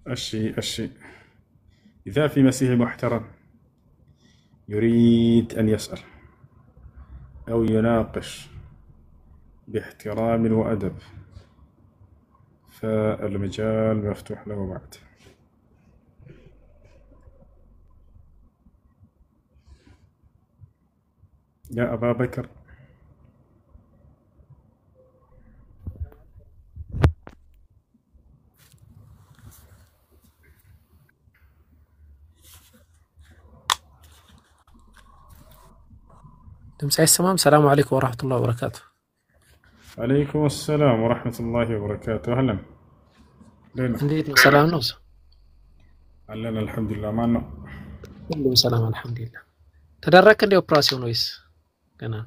الشيء إذا في مسيح محترم يريد أن يسأل أو يناقش باحترام وأدب فالمجال مفتوح له بعد. يا أبا بكر. دمسي السلام. السلام عليكم ورحمة الله وبركاته. عليكم السلام ورحمة الله وبركاته. أهلا. لينا. عندي سلام نوز. أهلا الحمد لله معنا. كلهم سلام الحمد لله. تدرك اللي أوبراسيون ويس كنا.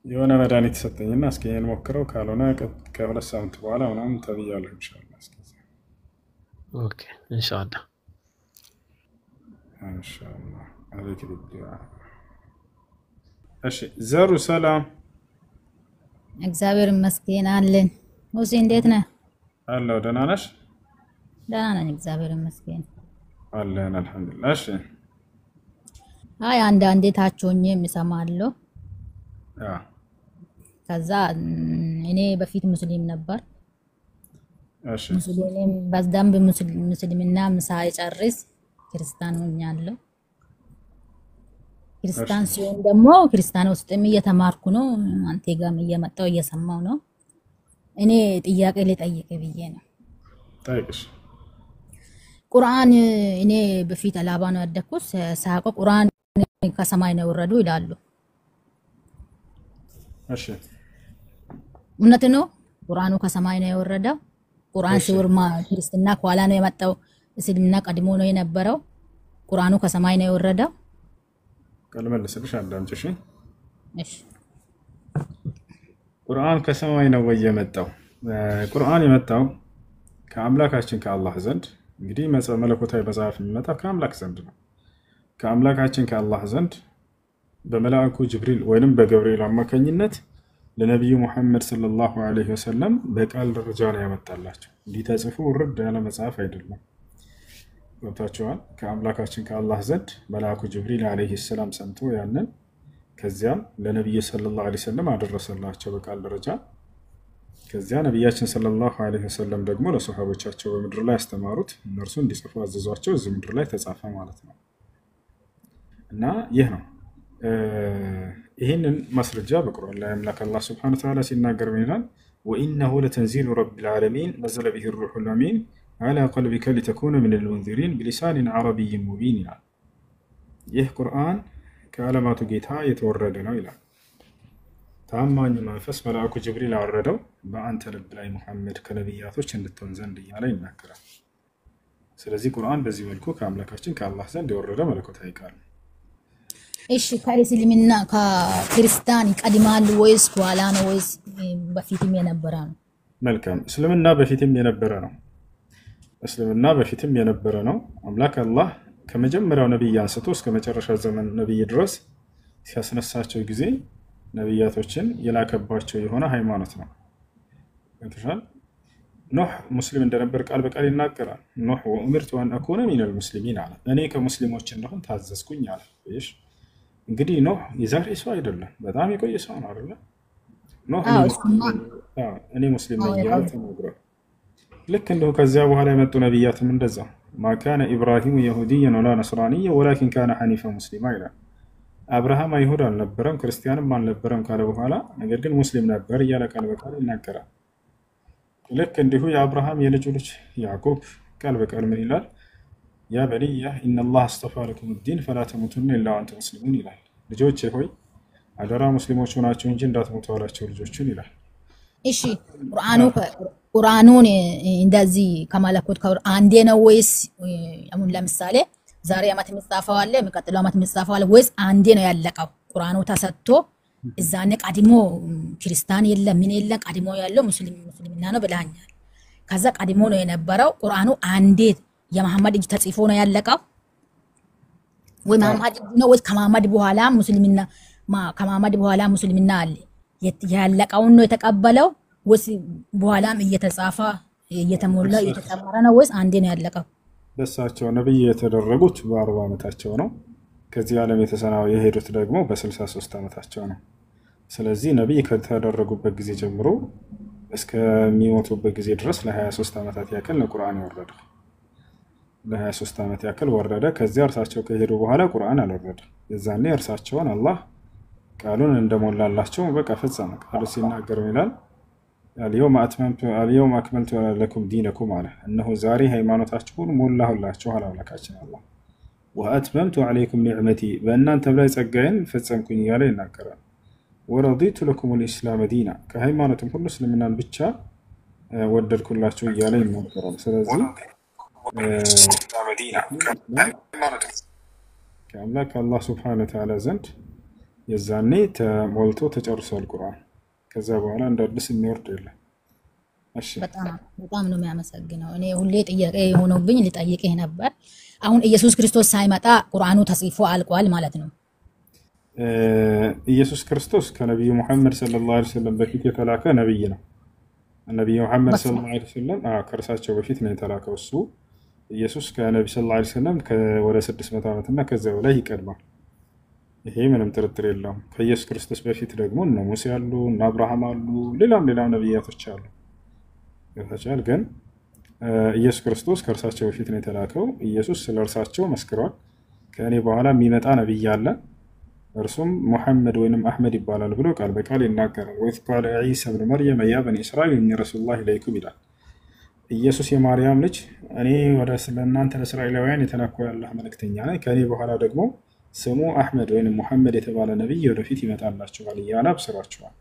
يوانا مداني تسطين الناس كي نمكروا كالونا كولا سامت بوالا ونعم تبياله إن شاء الله. أوكي إن شاء الله. إن شاء الله. عليك بالدعاء. أشي زارو سلام. እግዚአብሔር ይመስገን አለን። ሙሴ እንዴት ነህ? አለው ደህና ነሽ? ደህና ነኝ እግዚአብሔር ይመስገን አለን አልሐምዱሊላህ። እሺ አይ አንዳንዴ ታቾኝ የምሰማለሁ። ከዛ እኔ በፊት ሙስሊም ነበር። እሺ ሙስሊም በዛም ሙስሊምና ሳይጨርስ ክርስቲያን ሆኛለሁ። ክርስቲያን ሲሆን ደግሞ ክርስቲያን ውስጥም እየተማርኩ ነው። አንተ ጋርም እየመጣሁ እየሰማሁ ነው። እኔ ጥያቄ ልጠይቅ ብዬ ነው። ጠይቅሽ። ቁርአን እኔ በፊት አላባ ነው ያደኩት። ሳቆ ቁርአን ከሰማይ ነው ወረዱ ይላሉ። እሺ እውነት ነው? ቁርአኑ ከሰማይ ነው የወረደው? ቁርአን ሲወርማ ክርስትና ከኋላ ነው የመጣው? እስልምና ቀድሞ ነው የነበረው? ቁርአኑ ከሰማይ ነው የወረደው? ቃል መልስልሽ አዳምጪሽ። እሺ ቁርአን ከሰማይ ነው ወይ የመጣው? ቁርአን የመጣው ከአምላካችን ከአላህ ዘንድ። እንግዲህ መለኮታዊ መጽሐፍ የሚመጣው ከአምላክ ዘንድ ነው። ከአምላካችን ከአላህ ዘንድ በመላእኩ ጅብሪል ወይንም በገብርኤል አማካኝነት ለነብዩ መሐመድ ሰለላሁ ዐለይሂ ወሰለም በቃል ደረጃ ነው ያመጣላቸው። እንዲህ ተጽፎ ውርድ ያለ መጽሐፍ አይደለም። ገብታችኋል? ከአምላካችን ከአላህ ዘንድ መልአኩ ጅብሪል ዐለይሂ ሰላም ሰምቶ ያንን ከዚያም ለነብዩ ሰለላሁ ዐለይሂ ወሰለም አደረሰላቸው በቃል ደረጃ። ከዚያ ነብያችን ሰለላሁ ዐለይሂ ወሰለም ደግሞ ለሱሐቦቻቸው በምድር ላይ ያስተማሩት፣ እነርሱ እንዲጽፉ አዘዟቸው። እዚህ ምድር ላይ ተጻፈ ማለት ነው። እና ይህ ነው ይህንን ማስረጃ በቁርአን ላይ አምላክ አላህ ሱብሓነሁ ወተዓላ ሲናገር ምን ይላል? ወኢነሁ ለተንዚሉ ረቢል ዓለሚን ነዘለ ቢሂ ሩሑል አሚን على قلبك لتكون من المنذرين بلسان عربي مبين ይላል። ይህ ቁርአን ከዓለማቱ ጌታ የተወረደ ነው ይላል። ታማኝ መንፈስ መልአኩ ጅብሪል አወረደው በአንተ ልብ ላይ ሙሐመድ ከነቢያቶች እንድትሆን ዘንድ እያለ ይናገራል። ስለዚህ ቁርአን በዚህ መልኩ ከአምላካችን ከአላህ ዘንድ የወረደ መለኮታዊ ቃል ነው። እሺ ከእስልምና ከክርስቲያን ይቀድማል ወይስ ኋላ ነው ወይስ በፊትም የነበረ ነው? መልካም። እስልምና በፊትም የነበረ ነው። እስልምና በፊትም የነበረ ነው። አምላክ አላህ ከመጀመሪያው ነብይ አንስቶ እስከ መጨረሻ ዘመን ነብይ ድረስ ሲያስነሳቸው ጊዜ ነብያቶችን የላከባቸው የሆነ ሃይማኖት ነው። እንተሻል ኖህ ሙስሊም እንደነበር ቃል በቃል ይናገራል። ኖህ ወኡምርቱ አን አኩነ ሚነል ሙስሊሚን አለ። እኔ ከሙስሊሞች እንደሆን ታዘዝኩኝ አለ። እሺ እንግዲህ ኖህ የዛሬ ሰው አይደለም፣ በጣም የቆየ ሰው ነው አይደል? ኖህ እኔ ሙስሊም ነኝ ያለ ተናግሯል። ልክ እንደው ከዚያ በኋላ የመጡ ነብያትም እንደዛው ማካነ ኢብራሂም የሁዲያን ወላ ነስራንያ ወላኪን ካነ ሐኒፈ ሙስሊማ ይላል። አብርሃም አይሁድ አልነበረም ክርስቲያንም አልነበረም ካለ በኋላ ነገር ግን ሙስሊም ነበር እያለ ቃል በቃል ይናገራል። ልክ እንዲሁ የአብርሃም የልጁ ልጅ ያዕቆብ ቃል በቃል ምን ይላል? ያ በኒያ ኢነላህ አስጠፋ ለኩም ዲን ፈላ ተሙቱነ ኢላ ወአንቱም ሙስሊሙን ይላል። ልጆቼ ሆይ አደራ ሙስሊሞች ሆናችሁ እንጂ እንዳትሞቱ አላቸው ልጆችን ይላል። እሺ ቁርአኑን እንደዚህ ከመለኮት አንዴ ነው ወይስ አሁን ለምሳሌ ዛሬ አመት የሚጻፈው አለ የሚቀጥለው አመት የሚጻፈው አለ ወይስ አንዴ ነው ያለቀው? ቁርአኑ ተሰጥቶ እዛኔ ቀድሞ ክርስቲያን የለም ምን የለም ቀድሞ ያለው ሙስሊምና ነው ብለኛል። ከዛ ቀድሞ ነው የነበረው ቁርአኑ አንዴ የመሐመድ እጅ ተጽፎ ነው ያለቀው ወይ መሐመድ ነው ወይ ከመሐመድ በኋላ ሙስሊምና አለ ያለቀውን ነው የተቀበለው ወይስ በኋላም እየተጻፈ እየተሞላ እየተጨመረ ነው ወይስ አንዴ ነው ያለቀው? በሳቸው ነብይ የተደረጉት በ40 ዓመታቸው ነው። ከዚህ ዓለም የተሰናው የሄዱት ደግሞ በ63 ዓመታቸው ነው። ስለዚህ ነብይ ከተደረጉበት ጊዜ ጀምሮ እስከሚሞቱበት ጊዜ ድረስ ለ23 ዓመታት ያክል ነው ቁርአን የወረደው። ለ23 ዓመት ያክል ወረደ። ከዚያ እርሳቸው ከሄዱ በኋላ ቁርአን አልወረደም። የዛኔ እርሳቸውን አላህ ቃሉን እንደሞላላቸው በቃ ፈጸመ። ቃሉ ሲናገር ይላል اليوم أكملت لكم دينكم على أنه زاري هيمانوتاችሁን ሞላሁላችሁ አላላካችን አላህ وأتممت عليكم نعمتي በእናንተ ላይ ጸጋዬን ፈጸምኩኝ እያለ ይናገራል። ورضيت لكم الإسلام دينا ከሃይማኖትም ሁሉ እስልምናን ብቻ ወደድኩላችሁ እያለ ይናገራል። ስለዚህ ከአምላክ አላህ ሱብሓነሁ ወተዓላ ዘንድ የዛኔ ተሞልቶ ተጨርሷል ቁርአን። ከዛ በኋላ እንዳድስ የሚወርድ የለም። እሺ በጣም ነው የሚያመሰግነው። እኔ ሁሌ ጥያቄ የሆነብኝ ልጠይቅህ ነበር። አሁን ኢየሱስ ክርስቶስ ሳይመጣ ቁርአኑ ተጽፎ አልቋል ማለት ነው? ኢየሱስ ክርስቶስ ከነብዩ መሐመድ ሰለላሁ ዐለይሂ ወሰለም በፊት የተላከ ነብይ ነው። ነብዩ መሐመድ ሰለላሁ ዐለይሂ ወሰለም ከእርሳቸው በፊት ነው የተላከው። እሱ ኢየሱስ ከነብዩ ሰለላሁ ዐለይሂ ወሰለም ወደ 600 ዓመትና ከዛ በላይ ይቀድማል። ይሄ ምንም ጥርጥር የለውም። ከኢየሱስ ክርስቶስ በፊት ደግሞ እነ ሙሴ አሉ፣ እነ አብርሃም አሉ፣ ሌላም ነብያቶች አሉ። ይታቻል ግን ኢየሱስ ክርስቶስ ከእርሳቸው በፊት ነው የተላከው። ኢየሱስ ስለእርሳቸው መስክሯል። ከእኔ በኋላ የሚመጣ ነብይ አለ፣ እርሱም ሙሐመድ ወይንም አህመድ ይባላል ብሎ ቃል በቃል ይናገራል። ወይስ ቃለ ዒሳ ኢብኑ መርየም ያ በኒ እስራኤል ኢኒ ረሱሉላህ ኢለይኩም ይላል። ኢየሱስ የማርያም ልጅ እኔ ወደ እናንተ ለእስራኤላውያን የተላኩ ያላህ መልእክተኛ ነኝ፣ ከእኔ በኋላ ደግሞ ስሙ አህመድ ወይንም ሙሐመድ የተባለ ነብይ ወደፊት ይመጣላችኋል እያለ አብስሯቸዋል።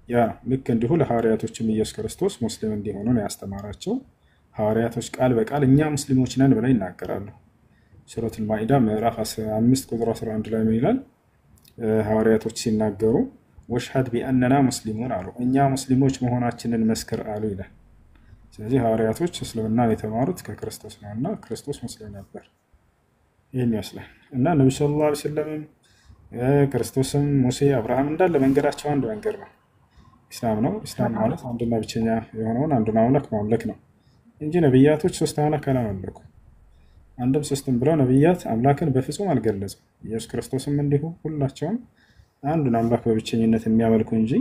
ያ ልክ እንዲሁ ለሐዋርያቶችም ኢየሱስ ክርስቶስ ሙስሊም እንዲሆኑ ነው ያስተማራቸው። ሐዋርያቶች ቃል በቃል እኛ ሙስሊሞች ነን ብለው ይናገራሉ። ሱረቱል ማኢዳ ምዕራፍ 15 ቁጥር 11 ላይ ምን ይላል? ሐዋርያቶች ሲናገሩ ወሽሐድ ቢአንና ሙስሊሙን አሉ፣ እኛ ሙስሊሞች መሆናችንን መስክር አሉ ይላል። ስለዚህ ሐዋርያቶች እስልምናን የተማሩት ከክርስቶስ ነውና ክርስቶስ ሙስሊም ነበር። ይህን ይመስላል እና ነብዩ ሰለላሁ ዐለይሂ ወሰለም ክርስቶስም ሙሴ አብርሃም እንዳለ መንገዳቸው አንድ መንገድ ነው፣ ኢስላም ነው። ኢስላም ማለት አንድና ብቸኛ የሆነውን አንዱን አምላክ ማምለክ ነው እንጂ ነብያቶች ሶስት አምላክ አላመለኩ። አንድም ሶስትም ብለው ነብያት አምላክን በፍጹም አልገለጹም። ኢየሱስ ክርስቶስም እንዲሁ ሁላቸውም አንዱን አምላክ በብቸኝነት የሚያመልኩ እንጂ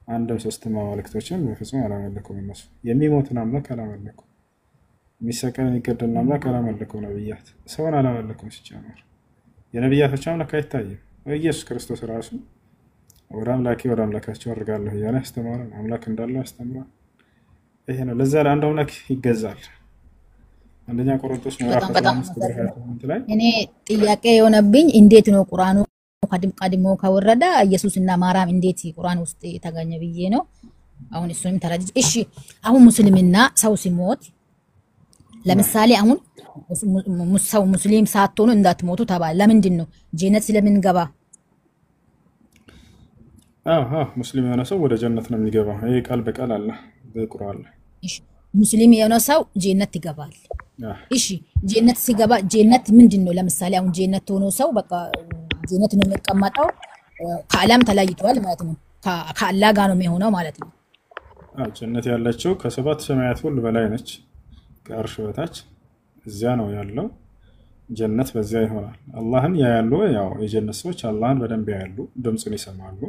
አንድም ሶስትም አማልክቶችን በፍጹም አላመለኩም። እነሱ የሚሞትን አምላክ አላመለኩም፣ የሚሰቀል የሚገደልን አምላክ አላመለኩም። ነብያት ሰውን አላመለኩም። ሲጀመር የነብያቶች አምላክ አይታይም። ኢየሱስ ክርስቶስ ራሱ ወደ አምላካቸው አድርጋለሁ እያለ ያስተማረን አምላክ እንዳለው ያስተምራል። ይሄ ነው። ለዛ ለአንድ አምላክ ይገዛል። አንደኛ ቆሮንቶስ ምዕራፍ 15 ላይ እኔ ጥያቄ የሆነብኝ እንዴት ነው ቁርአኑ ቀድሞ ከወረደ ኢየሱስና ማርያም እንዴት ቁርአን ውስጥ ተገኘ ብዬ ነው። አሁን እሱንም ተረጅ። እሺ አሁን ሙስሊምና ሰው ሲሞት ለምሳሌ አሁን ሰው ሙስሊም ሳትሆኑ እንዳትሞቱ ተባለ። ለምንድን ነው? ጀነት ስለምንገባ። ሙስሊም የሆነ ሰው ወደ ጀነት ነው የሚገባው። ይሄ ቃል በቃል አለ በቁርአን ላይ። እሺ ሙስሊም የሆነ ሰው ጀነት ይገባል። እሺ ጀነት ሲገባ ጀነት ምንድነው? ለምሳሌ አሁን ጀነት ሆኖ ሰው በቃ ጀነት ነው የሚቀመጠው፣ ከዓለም ተለይቷል ማለት ነው። ከአላህ ጋር ነው የሚሆነው ማለት ነው። ጀነት ያለችው ከሰባት ሰማያት ሁሉ በላይ ነች፣ ከአርሽ በታች እዚያ ነው ያለው። ጀነት በዚያ ይሆናል። አላህን ያያሉ። ያው የጀነት ሰዎች አላህን በደንብ ያያሉ፣ ድምጹን ይሰማሉ።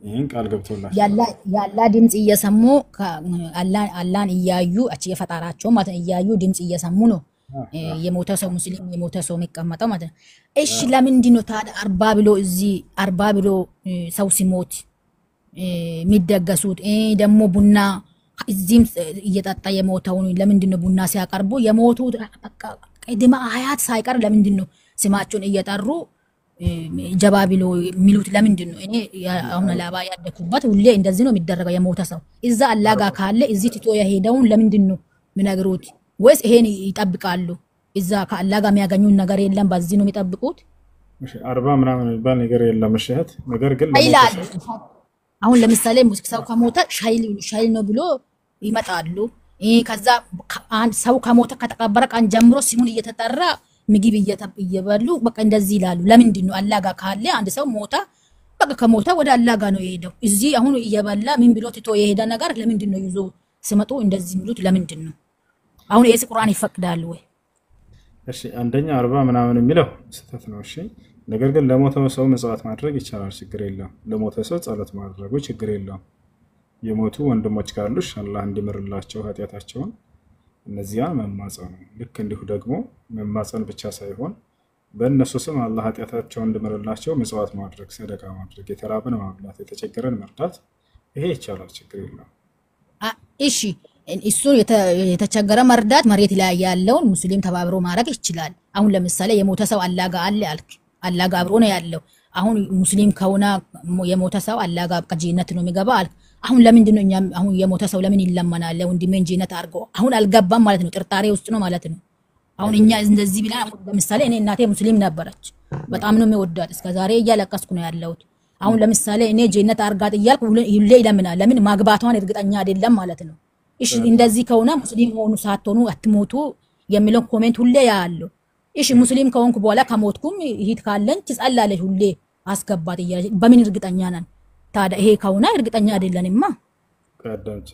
ይሄን ቃል ገብቶላቸው ያላ ድምጽ እየሰሙ አላህን እያዩ አቺ የፈጣራቸው ማለት እያዩ ድምጽ እየሰሙ ነው የሞተ ሰው ሙስሊም የሞተ ሰው የሚቀመጠው ማለት ነው። እሺ ለምንድን ነው ታዲያ 40 ብሎ እዚህ 40 ብሎ ሰው ሲሞት የሚደገሱት? ደግሞ ቡና እዚህም እየጠጣ የሞተውን ለምንድን ነው ቡና ሲያቀርቡ የሞቱት በቃ ቀድመ አያት ሳይቀር ለምንድን ነው ስማቸውን እየጠሩ ጀባ ብሎ የሚሉት? ለምንድን ነው? እኔ አሁን ላባ ያደኩበት ሁሌ እንደዚህ ነው የሚደረገው። የሞተ ሰው እዛ አላህ ጋር ካለ እዚህ ትቶ የሄደውን ለምንድን ነው የሚነግሩት? ወይስ ይሄን ይጠብቃሉ? እዛ ከአላህ ጋር የሚያገኙት ነገር የለም፣ በዚህ ነው የሚጠብቁት? እሺ 40 ምናምን የሚባል ነገር የለም። እሺ ነገር ግን አሁን ለምሳሌ ሰው ከሞተ ሻይል ነው ብሎ ይመጣሉ። ከዛ ሰው ከሞተ ከተቀበረ ቀን ጀምሮ ስሙን እየተጠራ ምግብ እየበሉ በቃ እንደዚህ ይላሉ። ለምንድን ነው? አላህ ጋር ካለ አንድ ሰው ሞታ በቃ ከሞተ ወደ አላህ ጋር ነው የሄደው። እዚህ አሁን እየበላ ምን ብሎ ትቶ የሄደ ነገር ለምንድን ነው ይዞ ሲመጡ እንደዚህ የሚሉት? ለምንድን ነው? አሁን ይሄስ ቁርአን ይፈቅዳል ወይ? እሺ አንደኛ 40 ምናምን የሚለው ስህተት ነው። እሺ ነገር ግን ለሞተው ሰው መጽዋት ማድረግ ይቻላል፣ ችግር የለውም። ለሞተ ሰው ጸሎት ማድረጉ ችግር የለውም። የሞቱ ወንድሞች ካሉሽ አላህ እንዲምርላቸው ኃጢአታቸውን እነዚያን መማጸን ነው። ልክ እንዲሁ ደግሞ መማጸን ብቻ ሳይሆን በእነሱ ስም አላህ ኃጢአታቸውን እንዲምርላቸው መጽዋት ማድረግ፣ ሰደቃ ማድረግ፣ የተራበን ማብላት፣ የተቸገረን መርዳት ይሄ ይቻላል፣ ችግር የለውም። እሺ እሱ የተቸገረ መርዳት መሬት ላይ ያለውን ሙስሊም ተባብሮ ማድረግ ይችላል። አሁን ለምሳሌ የሞተ ሰው አላህ ጋር አለ አልክ፣ አላህ ጋር አብሮ ነው ያለው። አሁን ሙስሊም ከሆነ የሞተ ሰው አላህ ጋር ከጀነት ነው የሚገባ አልክ። አሁን ለምንድን ነው እኛ አሁን የሞተ ሰው ለምን ይለመናል? ወንድሜን ጀነት አድርጎ አሁን አልገባም ማለት ነው፣ ጥርጣሬ ውስጥ ነው ማለት ነው። አሁን እኛ እንደዚህ ብላ ለምሳሌ እኔ እናቴ ሙስሊም ነበረች፣ በጣም ነው የሚወዳት፣ እስከዛሬ እያለቀስኩ ነው ያለሁት። አሁን ለምሳሌ እኔ ጀነት አርጋት እያልኩ ሁሌ ይለምናል። ለምን ማግባቷን እርግጠኛ አይደለም ማለት ነው። እሺ እንደዚህ ከሆነ ሙስሊም ሆኑ ሳትሆኑ አትሞቱ የሚለው ኮሜንት ሁሌ ያለው። እሺ ሙስሊም ከሆንኩ በኋላ ከሞትኩም ይሂድ ካለኝ ትጸላለች ሁሌ አስገባት እያለች በምን እርግጠኛ ነን ታዲያ? ይሄ ከሆነ እርግጠኛ አይደለንማ። አዳምጪ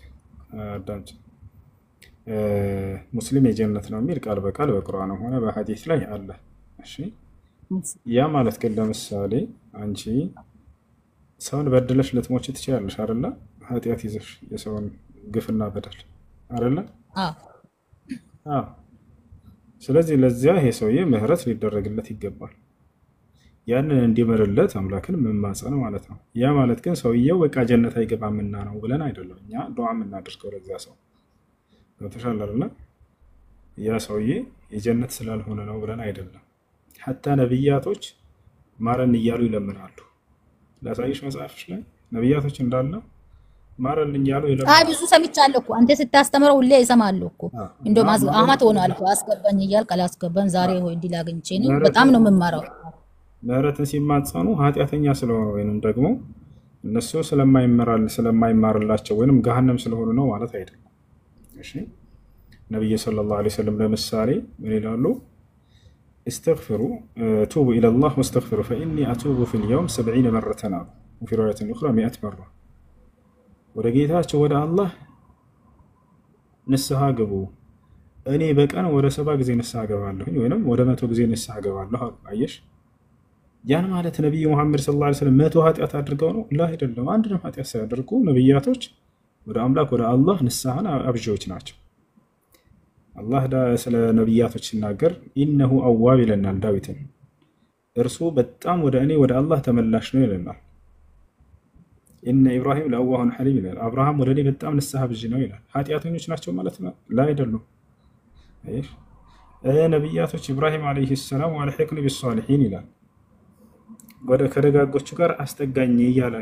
ሙስሊም የጀነት ነው የሚል ቃል በቃል በቁርአን ሆነ በሐዲስ ላይ አለ። እሺ ያ ማለት ግን ለምሳሌ አንቺ ሰውን በደለሽ ልትሞች ትችላለሽ አይደለ? ኃጢአት ይዘሽ የሰውን ግፍና በደል አይደለ? አዎ። ስለዚህ ለዚያ ይሄ ሰውዬ ምህረት ሊደረግለት ይገባል። ያንን እንዲምርለት አምላክን መማጸን ማለት ነው። ያ ማለት ግን ሰውዬው በቃ ጀነት አይገባምና ነው ብለን አይደለም እኛ ዱዓ የምናደርገው ለዚያ ሰው ገብቶሻል አይደለ? ያ ሰውዬ የጀነት ስላልሆነ ነው ብለን አይደለም። ሐታ ነብያቶች ማረን እያሉ ይለምናሉ። ላሳይሽ መጽሐፍሽ ላይ ነብያቶች እንዳለ ማረን እያሉ ይለምናሉ። ብዙ ሰምቻለሁ እኮ አንተ ስታስተምረው ሁሌ ይሰማሉ እኮ። እንደውም አማት ሆኗል እኮ አስገባኝ እያልክ አላስገባም። ዛሬ ሆይ እንዲህ ላግኝቼ ነው በጣም ነው የምማረው። ምህረትን ሲማጸኑ ኃጢአተኛ ስለሆነ ወይንም ደግሞ እነሱ ስለማይማርላቸው ወይንም ገሃነም ስለሆኑ ነው ማለት አይደለም። እሺ ነብዩ ሰለላሁ ዐለይሂ ወሰለም ለምሳሌ ምን ይላሉ? استغفروا توبوا الى الله واستغفروا فاني اتوب في اليوم 70 مره وفي روايه اخرى 100 مره ወደ ጌታቸው ወደ አላህ ንስሐ ግቡ፣ እኔ በቀን ወደ 70 ጊዜ ንስሐ ገባለሁ ወይንም ወደ 100 ጊዜ ንስሐ ገባለሁ። አየሽ ያን ማለት ነብዩ መሐመድ ሰለላሁ ዐለይሂ ወሰለም 100 ኃጢአት አድርገው ነው ላ አይደለም። አንድ ነው ኃጢአት ሳያደርጉ ነብያቶች ወደ አምላክ ወደ አላህ ንስሐን አብጆች ናቸው። አላህ ስለ ነብያቶች ሲናገር ኢነሁ አዋብ ይለናል ዳዊትን፣ እርሱ በጣም ወደ እኔ ወደ አላህ ተመላሽ ነው ይለናል። ኢነ ኢብራሂም ለአዋሁን ሐሊም ይላል። አብርሃም ወደ እኔ በጣም ንስሐ ብዥ ነው ይላል። ኃጢአተኞች ናቸው ማለት ነው ላ አይደሉም። አይሽ ነብያቶች ኢብራሂም አለይሂ ሰላም ወልሂቅኒ ቢሷሊሂን ይላል። ወደ ከደጋጎቹ ጋር አስጠጋኝ እያለ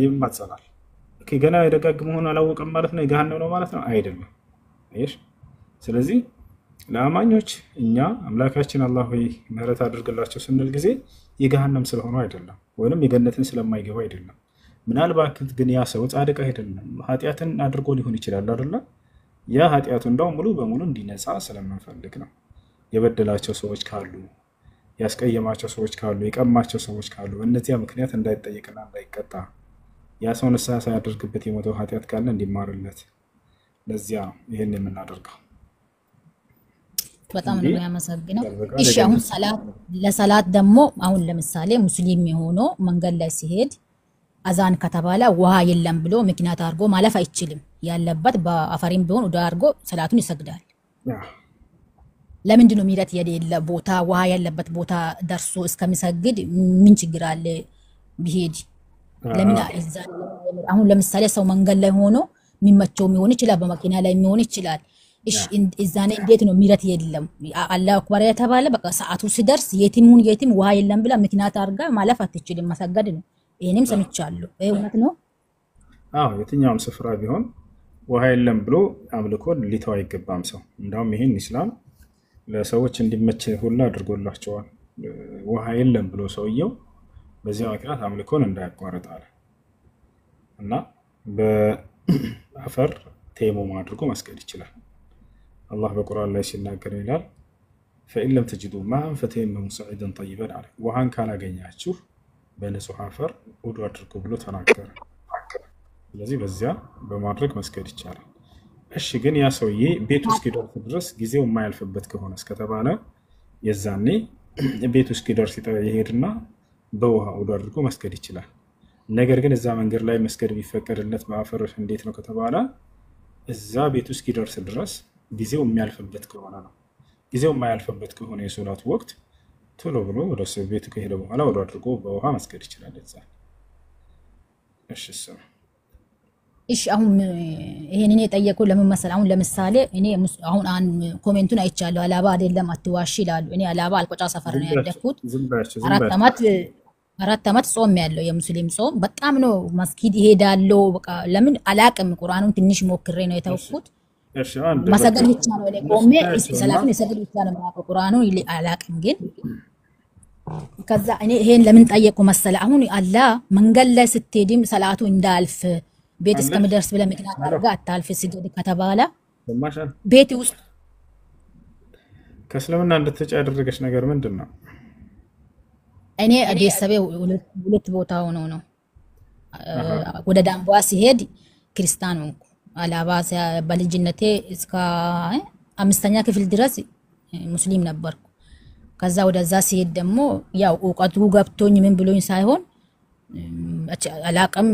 ይማጸናል። ገና የደጋግ መሆኑን አላወቀም ማለት ነው የገሃነም ነው ማለት ነው አይደለም። አይሽ ስለዚህ ለአማኞች እኛ አምላካችን አላህ ሆይ ምህረት አድርግላቸው ስንል ጊዜ የገሃነም ስለሆነ አይደለም ወይንም የገነትን ስለማይገባ አይደለም። ምናልባት ግን ያ ሰው ጻድቅ አይደለም ኃጢአትን አድርጎ ሊሆን ይችላል አይደለ? ያ ኃጢአቱ እንደው ሙሉ በሙሉ እንዲነጻ ስለምንፈልግ ነው። የበደላቸው ሰዎች ካሉ፣ ያስቀየማቸው ሰዎች ካሉ፣ የቀማቸው ሰዎች ካሉ በእነዚያ ምክንያት እንዳይጠየቅና እንዳይቀጣ ያ ሰው ንስሐ ሳያደርግበት የሞተው ኃጢአት ካለ እንዲማርለት ለዚያ ነው ይሄን የምናደርገው። በጣም ነው የሚያመሰግነው። እሺ አሁን ለሰላት ደግሞ አሁን ለምሳሌ ሙስሊም የሆነው መንገድ ላይ ሲሄድ አዛን ከተባለ ውሃ የለም ብሎ ምክንያት አድርጎ ማለፍ አይችልም። ያለበት በአፈሪም ቢሆን ወደ አድርጎ ሰላቱን ይሰግዳል። ለምንድን ነው ምህረት የሌለ ቦታ ውሃ ያለበት ቦታ ደርሶ እስከሚሰግድ ምን ችግር አለ ቢሄድ? ለምን አሁን ለምሳሌ ሰው መንገድ ላይ ሆኖ የሚመቸው የሚሆን ይችላል፣ በመኪና ላይ የሚሆን ይችላል። እሺ እዛኔ እንዴት ነው ምህረት የለም? አላሁ አክበር የተባለ በቃ ሰዓቱ ሲደርስ የትም ውሃ የለም ብላ ምክንያት አድርጋ ማለፍ አትችልም፣ መሰገድ ነው። ይሄንም ሰምቻለሁ። ይሄ እውነት ነው? አዎ የትኛውም ስፍራ ቢሆን ውሃ የለም ብሎ አምልኮን ሊተው አይገባም ሰው። እንደውም ይሄን ኢስላም ለሰዎች እንዲመች ሁሉ አድርጎላቸዋል። ውሃ የለም ብሎ ሰውየው በዚያ ምክንያት አምልኮን እንዳያቋርጥ አለ እና በአፈር ተየሙም አድርጎ መስገድ ይችላል። አላህ በቁርአን ላይ ሲናገር ይላል فإن لم تجدوا ماء فتيمموا صعيدا طيبا አለ። ውሃን ካላገኛችሁ በንጹህ አፈር ውዱ አድርጉ ብሎ ተናገረ። ስለዚህ በዚያ በማድረግ መስገድ ይቻላል። እሺ ግን ያ ሰውዬ ቤቱ እስኪደርስ ድረስ ጊዜው የማያልፍበት ከሆነ እስከተባለ የዛኔ ቤት ውስጥ ይደርስ ይሄድና በውሃ ውዱ አድርጎ መስገድ ይችላል። ነገር ግን እዛ መንገድ ላይ መስገድ ቢፈቀድለት በአፈር እንዴት ነው ከተባለ እዛ ቤት ውስጥ ይደርስ ድረስ ጊዜው የሚያልፍበት ከሆነ ነው። ጊዜው የማያልፍበት ከሆነ የሶላቱ ወቅት ቶሎ ብሎ ወደ ቤቱ ከሄደ በኋላ ውዱ አድርጎ በውሃ መስገድ ይችላል። እዛ እሺ አሁን ይሄንን የጠየቁ ለምን መሰለህ? አሁን ለምሳሌ እኔ አሁን ኮሜንቱን አይቻለሁ። አላባ አይደለም አትዋሺ ይላሉ። እኔ አላባ አልቆጫ ሰፈር ነው ያደኩት። 4 ዓመት ጾም ያለው የሙስሊም ጾም በጣም ነው መስጊድ ይሄዳለው። በቃ ለምን አላቅም ቁርአኑን ትንሽ ሞክሬ ነው የተውኩት። መሰገድ ብቻ ነው እኔ ቆሜ ሰላቱን የሰገድ ብቻ ነው ማለት ቁርአኑን አላቅም። ግን ከዛ እኔ ይሄን ለምን ጠየቁ መሰለ? አሁን አላህ መንገድ ላይ ስትሄድም ሰላቱ እንዳልፍ ቤት እስከምደርስ ብለ ምክንያት አድርጋ አታልፍ ስገድ ከተባለ ቤት ውስጥ ከእስልምና እንድትወጪ ያደረገች ነገር ምንድነው? እኔ ቤተሰቤ ሁለት ቦታ ሆኖ ነው ወደ ዳንቧ ሲሄድ ክርስቲያን ሆንኩ። አላባ በልጅነቴ እስከ 5ኛ ክፍል ድረስ ሙስሊም ነበርኩ። ከዛ ወደዛ ሲሄድ ደግሞ ያው እውቀቱ ገብቶኝ ምን ብሎኝ ሳይሆን አላቀም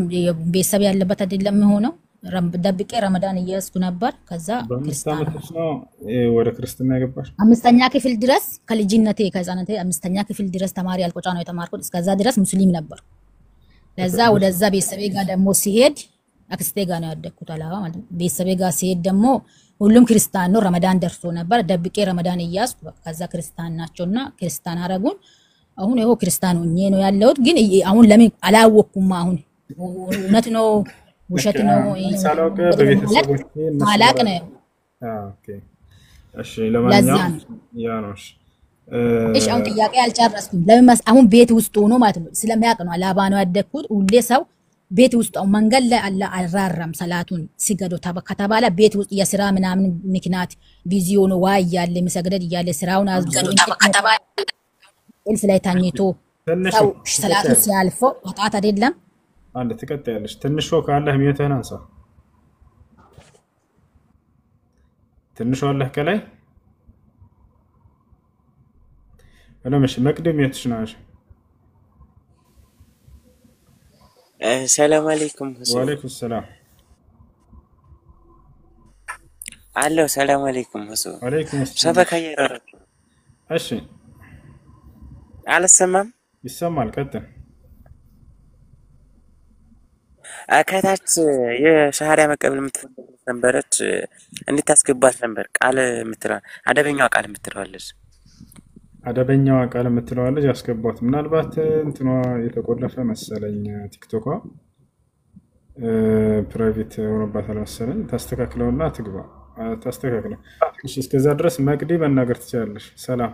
ቤተሰብ ያለበት አይደለም ሆነው ደብቄ ረመዳን እየያዝኩ ነበር። ከዛ ክርስቲያን ወደ ክርስትና ገባሽ? 5ኛ ክፍል ድረስ ከልጅነቴ ከዛነቴ 5ኛ ክፍል ድረስ ተማሪ አልቆጫ ነው የተማርኩት። እስከዛ ድረስ ሙስሊም ነበር። ለዛ ወደዛ ቤተሰቤ ጋር ደግሞ ሲሄድ አክስቴ ጋር ነው ያደኩት አላባ ማለት ነው። ቤተሰቤ ጋር ሲሄድ ደግሞ ሁሉም ክርስቲያን ነው። ረመዳን ደርሶ ነበር። ደብቄ ረመዳን እያዝኩ ከዛ ክርስቲያን ናቸውና ክርስቲያን አረጉን። አሁን ይሄው ክርስቲያን ሆኜ ነው ያለሁት። ግን አሁን ለምን አላወኩም? አሁን እውነት ነው ውሸት ነው ሳላውቅ በቤተሰቦቼ ማላቅ ነው። ኦኬ እሺ ለማንኛውም ያ ነው። እሺ አሁን ጥያቄ አልጨረስኩም። ለምን አሁን ቤት ውስጥ ሆኖ ማለት ነው ስለሚያውቅ ነው አላባ ነው ያደኩት። ሁሌ ሰው ቤት ውስጥ መንገድ ላይ አራራም ሰላቱን ሲገዶ ከተባለ ቤት ውስጥ የስራ ምናምን ምክንያት ቢዚ ሆኖ ዋይ ያለ መስገድ ያለ ስራውን አዝዞ ከተባለ እልፍ ላይ ታኝቶ ሰው ሰላቱን ሲያልፎ ወጣት አይደለም። አንድ ትቀጥያለሽ። ትንሽ ካለህ ሚዩትህን አንሳ። ትንሽ አለህ ከላይ እነምሽ መቅደም የትሽናሽ ሰላም አለይኩም። ወአለይኩም ሰላም አሎ ሰላም አለይኩም። ወአለይኩም ሰላም ሰበካ ይራራ። እሺ አልሰማም? ይሰማል። ቀጥል። ከታች የሻሃዳ መቀበል የምትፈልግ ነበረች እንድታስገባት ነበር ቃል የምትለው አደበኛዋ ቃል የምትለዋለች አደበኛዋ ቃል የምትለዋለች ያስገባት። ምናልባት እንትኗ የተቆለፈ መሰለኝ ቲክቶኳ ፕራይቬት ሆኖባታል መሰለኝ። ታስተካክለውና ትግባ። ታስተካክለው። እሺ እስከዛ ድረስ መቅዲ መናገር ትችላለሽ። ሰላም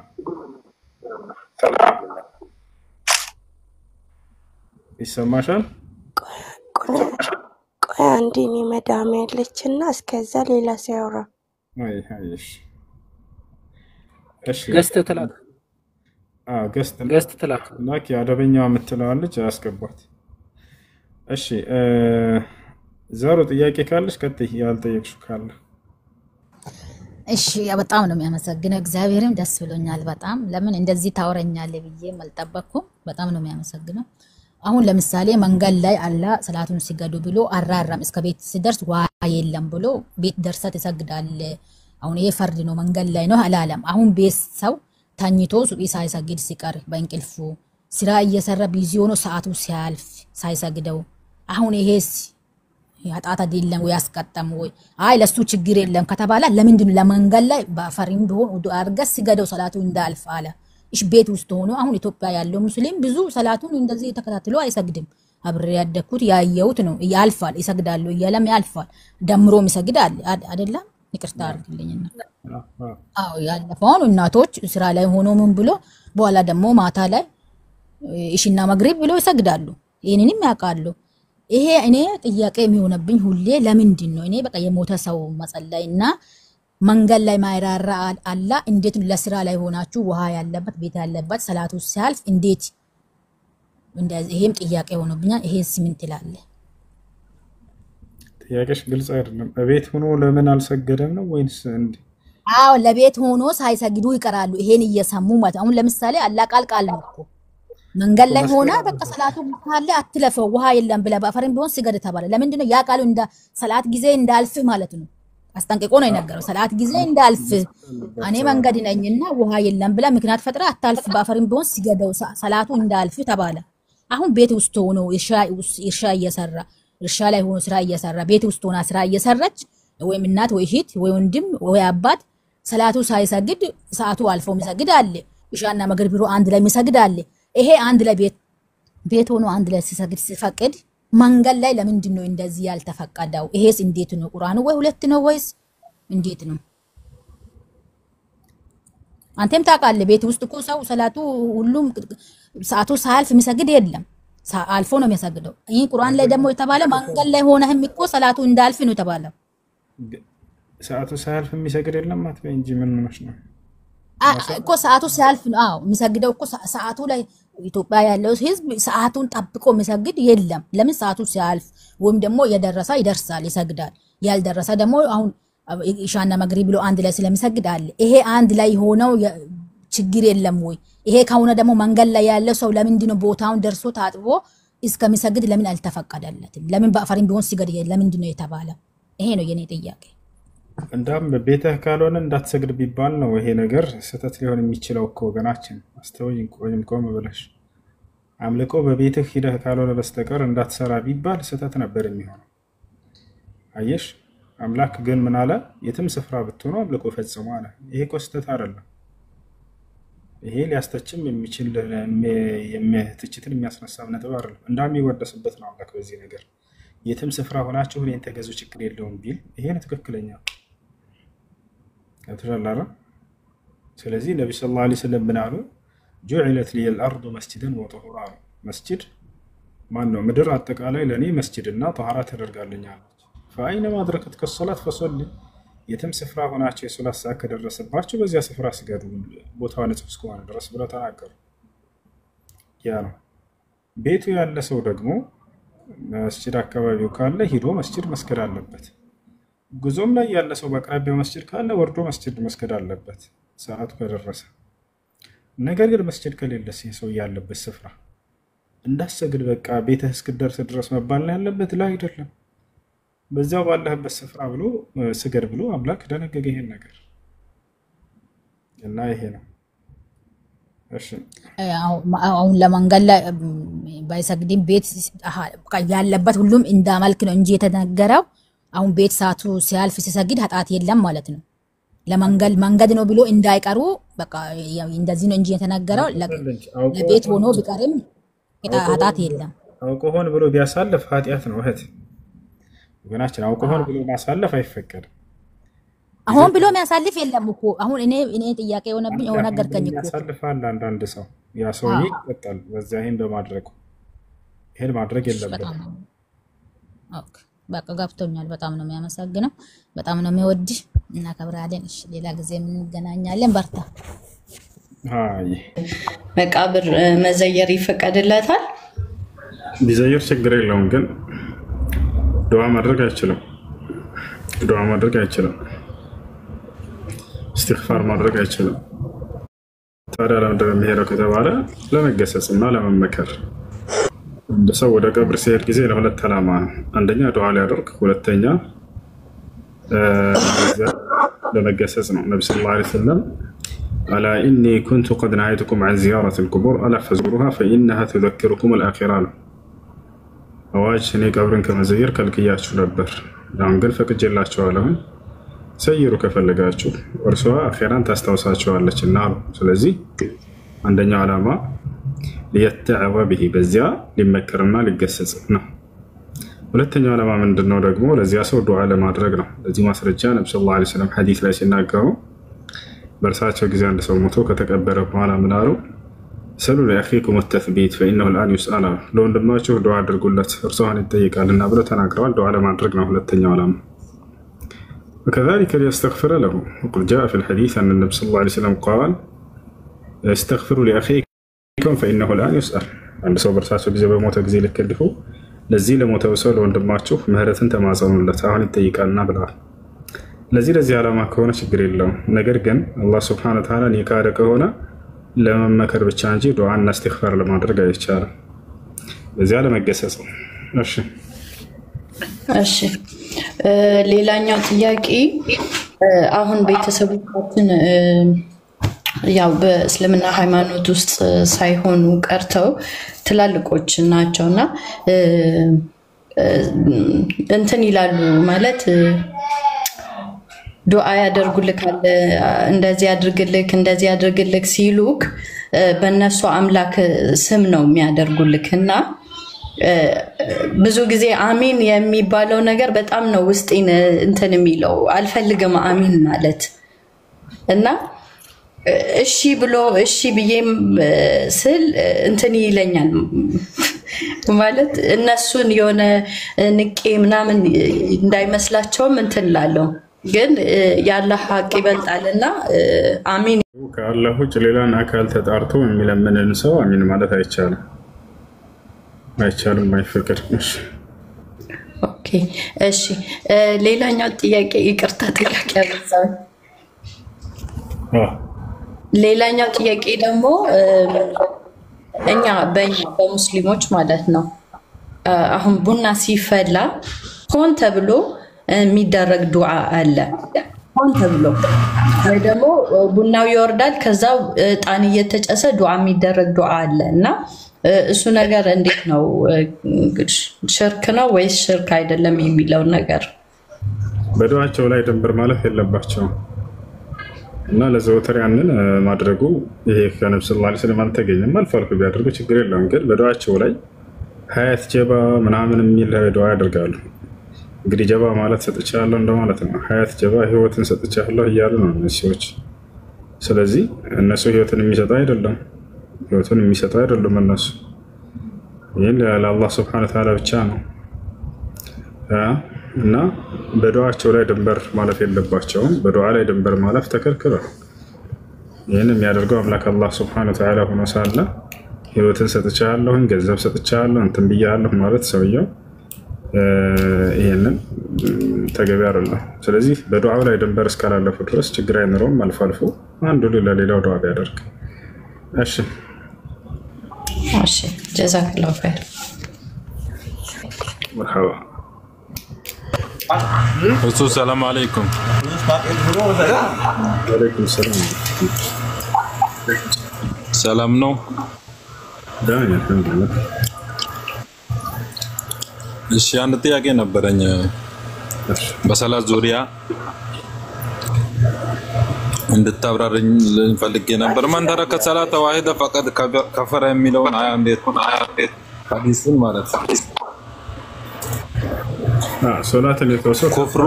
ይሰማሻል? ቆይ አንዴ እኔ መዳም ያለችና እስከዛ ሌላ ሲያወራ አይሽ እሺ ገስት ተላክ ገስት ተላክ ላኪ አደበኛዋ የምትለዋለች ያስገባት። እሺ ዛሬ ጥያቄ ካለሽ ቀጥይ። ያልጠየቅሽው ካለ እሺ በጣም ነው የሚያመሰግነው። እግዚአብሔርም ደስ ብሎኛል በጣም። ለምን እንደዚህ ታወረኛለህ ብዬ አልጠበቅኩም። በጣም ነው የሚያመሰግነው። አሁን ለምሳሌ መንገድ ላይ አላህ ሰላቱን ሲገዱ ብሎ አራራም እስከ ቤት ሲደርስ ዋ የለም ብሎ ቤት ደርሰት ይሰግዳል። አሁን ይሄ ፈርድ ነው መንገድ ላይ ነው አላለም። አሁን ቤት ሰው ተኝቶ ሱቂ ሳይሰግድ ሲቀር በእንቅልፉ ስራ እየሰራ ቢዚ ሆኖ ሰዓቱ ሲያልፍ ሳይሰግደው አሁን ይሄስ ያጣታ አይደለም ወይ ያስቀጠም ወይ አይ ለሱ ችግር የለም ከተባለ ለምንድን ለመንገድ ላይ በአፈሪም ቢሆን ወዶ አርገስ ሲገደው ሰላቱ እንዳልፍ አለ? እሺ ቤት ውስጥ ሆኖ አሁን ኢትዮጵያ ያለው ሙስሊም ብዙ ሰላቱን እንደዚህ ተከታትሎ አይሰግድም። አብሬ ያደኩት ያየሁት ነው። ያልፋል ይሰግዳሉ እያለም ያልፋል ደምሮም ይሰግዳል አይደለም። ይቅርታ አድርግልኝና አዎ ያለፈውን እናቶች ስራ ላይ ሆኖ ምን ብሎ በኋላ ደግሞ ማታ ላይ እሺና መግሪብ ብሎ ይሰግዳሉ። ይሄንንም ያውቃሉ። ይሄ እኔ ጥያቄ የሚሆነብኝ ሁሌ ለምንድን ነው እኔ በቃ የሞተ ሰው መጸለይና መንገድ ላይ ማይራራ አላ እንዴት ለስራ ላይ ሆናችሁ ውሃ ያለበት ቤት ያለበት ሰላቱ ሲያልፍ እንዴት እንደዚህ? ይሄም ጥያቄ ሆኖብኛል። ይሄስ ምን ትላለህ? ጥያቄሽ ግልጽ አይደለም። በቤት ሆኖ ለምን አልሰገደም ነው ወይስ እንዴ? አዎ ለቤት ሆኖ ሳይሰግዱ ይቀራሉ። ይሄን እየሰሙ ማለት አሁን ለምሳሌ አላህ ቃል ነው እኮ መንገድ ላይ ሆና በቃ ሰላቱ ካለ አትለፈው ውሃ የለም ብለ በአፈርም ቢሆን ስገድ ተባለ። ለምንድን ነው ያ ቃሉ እንደ ሰላት ጊዜ እንዳልፍ ማለት ነው። አስጠንቅቆ ነው የነገረው። ሰላት ጊዜ እንዳልፍ እኔ መንገድ ነኝና ውሃ የለም ብለ ምክንያት ፈጥራ አታልፍ በአፈርም ቢሆን ስገደው ሰላቱ እንዳልፍ ተባለ። አሁን ቤት ውስጥ ሆኖ እርሻ እየሰራ እርሻ ላይ ሆኖ ስራ እየሰራ ቤት ውስጥ ሆና ስራ እየሰራች ወይም እናት ወይ እህት ወይ ወንድም ወይ አባት ሰላቱ ሳይሰግድ ሰዓቱ አልፎ የሚሰግድ አለ። ኢሻና መግሪብ ቢሮ አንድ ላይ የሚሰግድ አለ። ይሄ አንድ ላይ ቤት ሆኖ አንድ ላይ ሲሰግድ ሲፈቅድ መንገድ ላይ ለምንድን ነው እንደዚህ ያልተፈቀደው? ይሄስ እንዴት ነው? ቁርአኑ ወይ ሁለት ነው ወይስ እንዴት ነው? አንተም ታውቃለህ ቤት ውስጥ እኮ ሰው ሰላቱ ሁሉም ሰዓቱ ሳያልፍ የሚሰግድ የለም። አልፎ ነው የሚሰግደው። ይሄ ቁርአን ላይ ደግሞ የተባለ መንገድ ላይ ሆነህም እኮ ሰላቱ እንዳልፍ ነው የተባለው። ሰዓቱ ሳያልፍ የሚሰግድ የለም አትበይ እንጂ ምን ሆነሽ ነው? እኮ ሰዓቱ ሲያልፍ ነው የሚሰግደው እኮ ሰዓቱ ላይ ኢትዮጵያ ያለው ህዝብ ሰዓቱን ጠብቆ የሚሰግድ የለም። ለምን ሰዓቱ ሲያልፍ ወይም ደግሞ የደረሰ ይደርሳል ይሰግዳል፣ ያልደረሰ ደግሞ አሁን ኢሻና መግሪብ ብሎ አንድ ላይ ስለሚሰግድ አለ። ይሄ አንድ ላይ ሆነው ችግር የለም ወይ? ይሄ ከሆነ ደግሞ መንገድ ላይ ያለው ሰው ለምንድን ነው ቦታውን ደርሶ ታጥቦ እስከሚሰግድ ለምን አልተፈቀደለትም? ለምን በአፈሪም ቢሆን ሲገድ ለምንድን ነው የተባለው? ይሄ ነው የኔ ጥያቄ። እንዳም ቤትህ ካልሆነ እንዳትሰግድ ቢባል ነው ይሄ ነገር ስህተት ሊሆን የሚችለው እኮ ወገናችን። አስተውይ ቆም ብለሽ አምልኮ በቤትህ ሂደህ ካልሆነ በስተቀር እንዳትሰራ ቢባል ስህተት ነበር የሚሆነው። አየሽ አምላክ ግን ምን አለ? የትም ስፍራ ብትሆኑ አምልኮ ፈጽሙ አለ። ይሄ እኮ ስህተት አይደለም። ይሄ ሊያስተችም የሚችል ትችትን የሚያስነሳ ነጥብ አይደለም። እንዳሚወደስበት ነው አምላክ በዚህ ነገር። የትም ስፍራ ሆናችሁ እኔን ተገዙ ችግር የለውም ቢል ይሄ ነው ትክክለኛ ከተላላ። ስለዚህ ነብዩ ሰለላሁ ዐለይሂ ወሰለም ምን አሉ? ጁዒለት ሊየል አርዱ መስጂደን ወጠሁራ። መስጂድ ማን ነው? ምድር አጠቃላይ ለኔ መስጂድና ጠሃራ ተደርጋለኛለች። ፈአይነማ አድረከትከ ሶላት ፈሶሊ። የትም ስፍራ ሆናችሁ የሶላት ሰዓት ከደረሰባችሁ በዚያ ስፍራ ስገዱ ቦታው ንጹህ እስከሆነ ድረስ ብለው ተናገሩ። ያ ነው። ቤቱ ያለ ሰው ደግሞ መስጂድ አካባቢው ካለ ሂዶ መስጂድ መስገድ አለበት። ጉዞም ላይ ያለ ሰው በአቅራቢያው መስጂድ ካለ ወርዶ መስጂድ መስገድ አለበት ሰዓቱ ከደረሰ። ነገር ግን መስጂድ ከሌለስ ሰው ያለበት ስፍራ እንዳሰግድ በቃ ቤትህ እስክደርስ ድረስ መባል ነው ያለበት? ላይ አይደለም። በዛው ባለህበት ስፍራ ብሎ ስገድ ብሎ አምላክ ደነገገ ይሄን ነገር እና ይሄ ነው። እሺ አሁን ለመንገድ ላይ ባይሰግድም ቤት ያለበት ሁሉም እንዳመልክ ነው እንጂ የተነገረው። አሁን ቤት ሰዓቱ ሲያልፍ ሲሰግድ ኃጢአት የለም ማለት ነው። መንገድ ነው ብሎ እንዳይቀሩ በቃ እንደዚህ ነው እንጂ የተነገረው። ለቤት ሆኖ ቢቀርም ኃጢአት የለም። አውቆ ሆን ብሎ ቢያሳልፍ ኃጢአት ነው እህት ወገናችን። አውቆ ሆን ብሎ ማሳለፍ አይፈቀድም። አሁን ብሎ የሚያሳልፍ የለም እኮ። አሁን እኔ ጥያቄ የሆነብኝ የሆነ ነገር ከኝ እኮ ያሳልፋል አንዳንድ ሰው ያ ሰው ይቀጣል በዛ ይሄን በማድረግ ይሄን ማድረግ የለበትም። ኦኬ በቃ ገብቶኛል። በጣም ነው የሚያመሰግነው። በጣም ነው የሚወድ እና ከብራለን። እሺ ሌላ ጊዜ እንገናኛለን። በርታ። አይ መቃብር መዘየር ይፈቀድለታል? ቢዘየር ችግር የለውም፣ ግን ዱዓ ማድረግ አይችልም። ዱዓ ማድረግ አይችልም። استغفار ማድረግ አይችልም። ታዲያ ለምንድን ነው የሚሄደው ከተባለ ለመገሰጽና ለመመከር። እንደ ሰው ወደ ቀብር ሲሄድ ጊዜ ለሁለት ዓላማ ነው። አንደኛ ዱዓ ሊያደርግ፣ ሁለተኛ ለመገሰጽ ነው። ነብዩ ሰለላሁ ዐለይሂ ወሰለም አላ ኢኒ ኩንቱ ቀድ ነሃይቱኩም ዐን ዚያረቲ አልቁቡር አላ ፈዝሩሃ ፈኢነሃ ትዘክሩኩም አልአኺራ ነው። አዋጅ እኔ ቀብርን ከመዘየር ከልክያችሁ ነበር፣ አሁን ግን ፈቅጄላችኋለሁ፣ ሰይሩ ከፈለጋችሁ እርሷ አኺራን ታስታውሳችኋለችና። ስለዚህ አንደኛው ዓላማ ሊየተዐዘ ቢሂ በዚያ ሊመከርና ሊገሰጽ ነው። ሁለተኛው ዓላማ ምንድነው ደግሞ? ለዚያ ሰው ዱዓ ለማድረግ ነው። ለዚህ ማስረጃ ነብዩ ሰለላሁ ዐለይሂ ወሰለም ሐዲስ ላይ ሲናገሩ በእርሳቸው ጊዜ አንድ ሰው ሞቶ ከተቀበረ በኋላ ምን አሉ? ሰሉ ለአኺኩም ተስቢት ፈኢነሁ الآن يسأل። ለወንድማችሁ ዱዓ አድርጉለት እርሱ አሁን ይጠይቃልና ብለው ተናግረዋል። ዱዓ ለማድረግ ነው ሁለተኛው ዓላማ። وكذلك ليستغفر له. وقد جاء في الحديث أن النبي صلى الله عليه وسلم قال استغفروا لأخيكم فإنه الآن يسأل. عند ሰው በእርሳቸው ጊዜ በሞተ ጊዜ ልክልሁ ለዚህ ለሞተው ሰው ለወንድማችሁ ምህረትን ተማጸኑለት አሁን ይጠይቃልና ብለዋል። ለዚህ ዓላማ ከሆነ ችግር የለውም። ነገር ግን አላህ ሱብሓነሁ ወተዓላ የካደ ከሆነ ለመመከር ብቻ እንጂ ዱዓና እስትግፋር ለማድረግ አይቻልም። በዚያ ለመገሰጽ ነው። እሺ ሌላኛው ጥያቄ አሁን ቤተሰቦቻችን ያው በእስልምና ሃይማኖት ውስጥ ሳይሆኑ ቀርተው ትላልቆች ናቸውና እንትን ይላሉ ማለት ዱዓ ያደርጉልካል እንደዚህ ያድርግልክ ሲሉክ በእነሱ አምላክ ስም ነው የሚያደርጉልክና ብዙ ጊዜ አሚን የሚባለው ነገር በጣም ነው ውስጤን እንትን የሚለው አልፈልግም አሚን ማለት እና እሺ ብሎ እሺ ብዬም ስል እንትን ይለኛል ማለት እነሱን የሆነ ንቄ ምናምን እንዳይመስላቸውም እንትን ላለው ግን ያላህ ሐቅ ይበልጣልና አሚን ከአላህ ውጭ ሌላን አካል ተጣርቶ የሚለምንን ሰው አሚን ማለት አይቻልም፣ አይፈቅድም። ኦኬ እሺ ሌላኛው ጥያቄ ይቅርታ ጥያቄ አበዛው። ሌላኛው ጥያቄ ደግሞ እኛ በሙስሊሞች ማለት ነው አሁን ቡና ሲፈላ ሆን ተብሎ የሚደረግ ዱዓ አለ። ሆን ተብሎ ወይ ደግሞ ቡናው ይወርዳል ከዛው ጣን እየተጨሰ ዱዓ የሚደረግ ዱዓ አለ እና እሱ ነገር እንዴት ነው? ሽርክ ነው ወይስ ሽርክ አይደለም የሚለው ነገር በዱዓቸው ላይ ድንበር ማለፍ የለባቸውም እና ለዘወትር ያንን ማድረጉ ይሄ ከነብዩ ሰለላሁ ዐለይሂ ወሰለም አልተገኘም። አልፎ ቢያደርጉ ችግር የለውም። ግን በዱዓቸው ላይ ሀያት ጀባ ምናምን የሚል ዱዓ ያደርጋሉ። እንግዲህ ጀባ ማለት ሰጥቻለሁ እንደማለት ነው። ሀያት ጀባ ህይወትን ሰጥቻለሁ እያሉ ነው እነዚህ ሰዎች። ስለዚህ እነሱ ህይወትን የሚሰጡ አይደለም እነሱ። ይህን ለአላህ ሱብሓነሁ ወተዓላ ብቻ ነው እና በዱዓቸው ላይ ድንበር ማለፍ የለባቸውም። በዱዓ ላይ ድንበር ማለፍ ተከልክሏል። ይህን የሚያደርገው አምላክ አላህ ሱብሓነሁ ወተዓላ ሆኖ ሳለ ህይወትን ሰጥቻለሁ፣ ገንዘብ ሰጥቻለሁ፣ እንትን ብያለሁ ማለት ሰውየው ይሄንን ተገቢ አይደለም። ስለዚህ በዱዓው ላይ ድንበር እስካላለፉ ድረስ ችግር አይኖረውም። አልፎ አልፎ አንዱ ለሌላው ዱዓ ቢያደርግ እሺ ጀዛከላሁ ኸይር። መርሐባ ሰላም አለይኩም። ወአለይኩም ሰላም። ሰላም ነው? ዳኛ አልሐምዱሊላህ። እሺ አንድ ጥያቄ ነበረኝ በሰላት ዙሪያ እንድታብራርኝ ልፈልግ ነበር። ማን ተረከ ሰላተ ዋሂደ ፈቀድ ከፈረ የሚለውን አያ እንዴት ሐዲሱን ማለት ነው ሶላትን የተወሰነ ኩፍሩ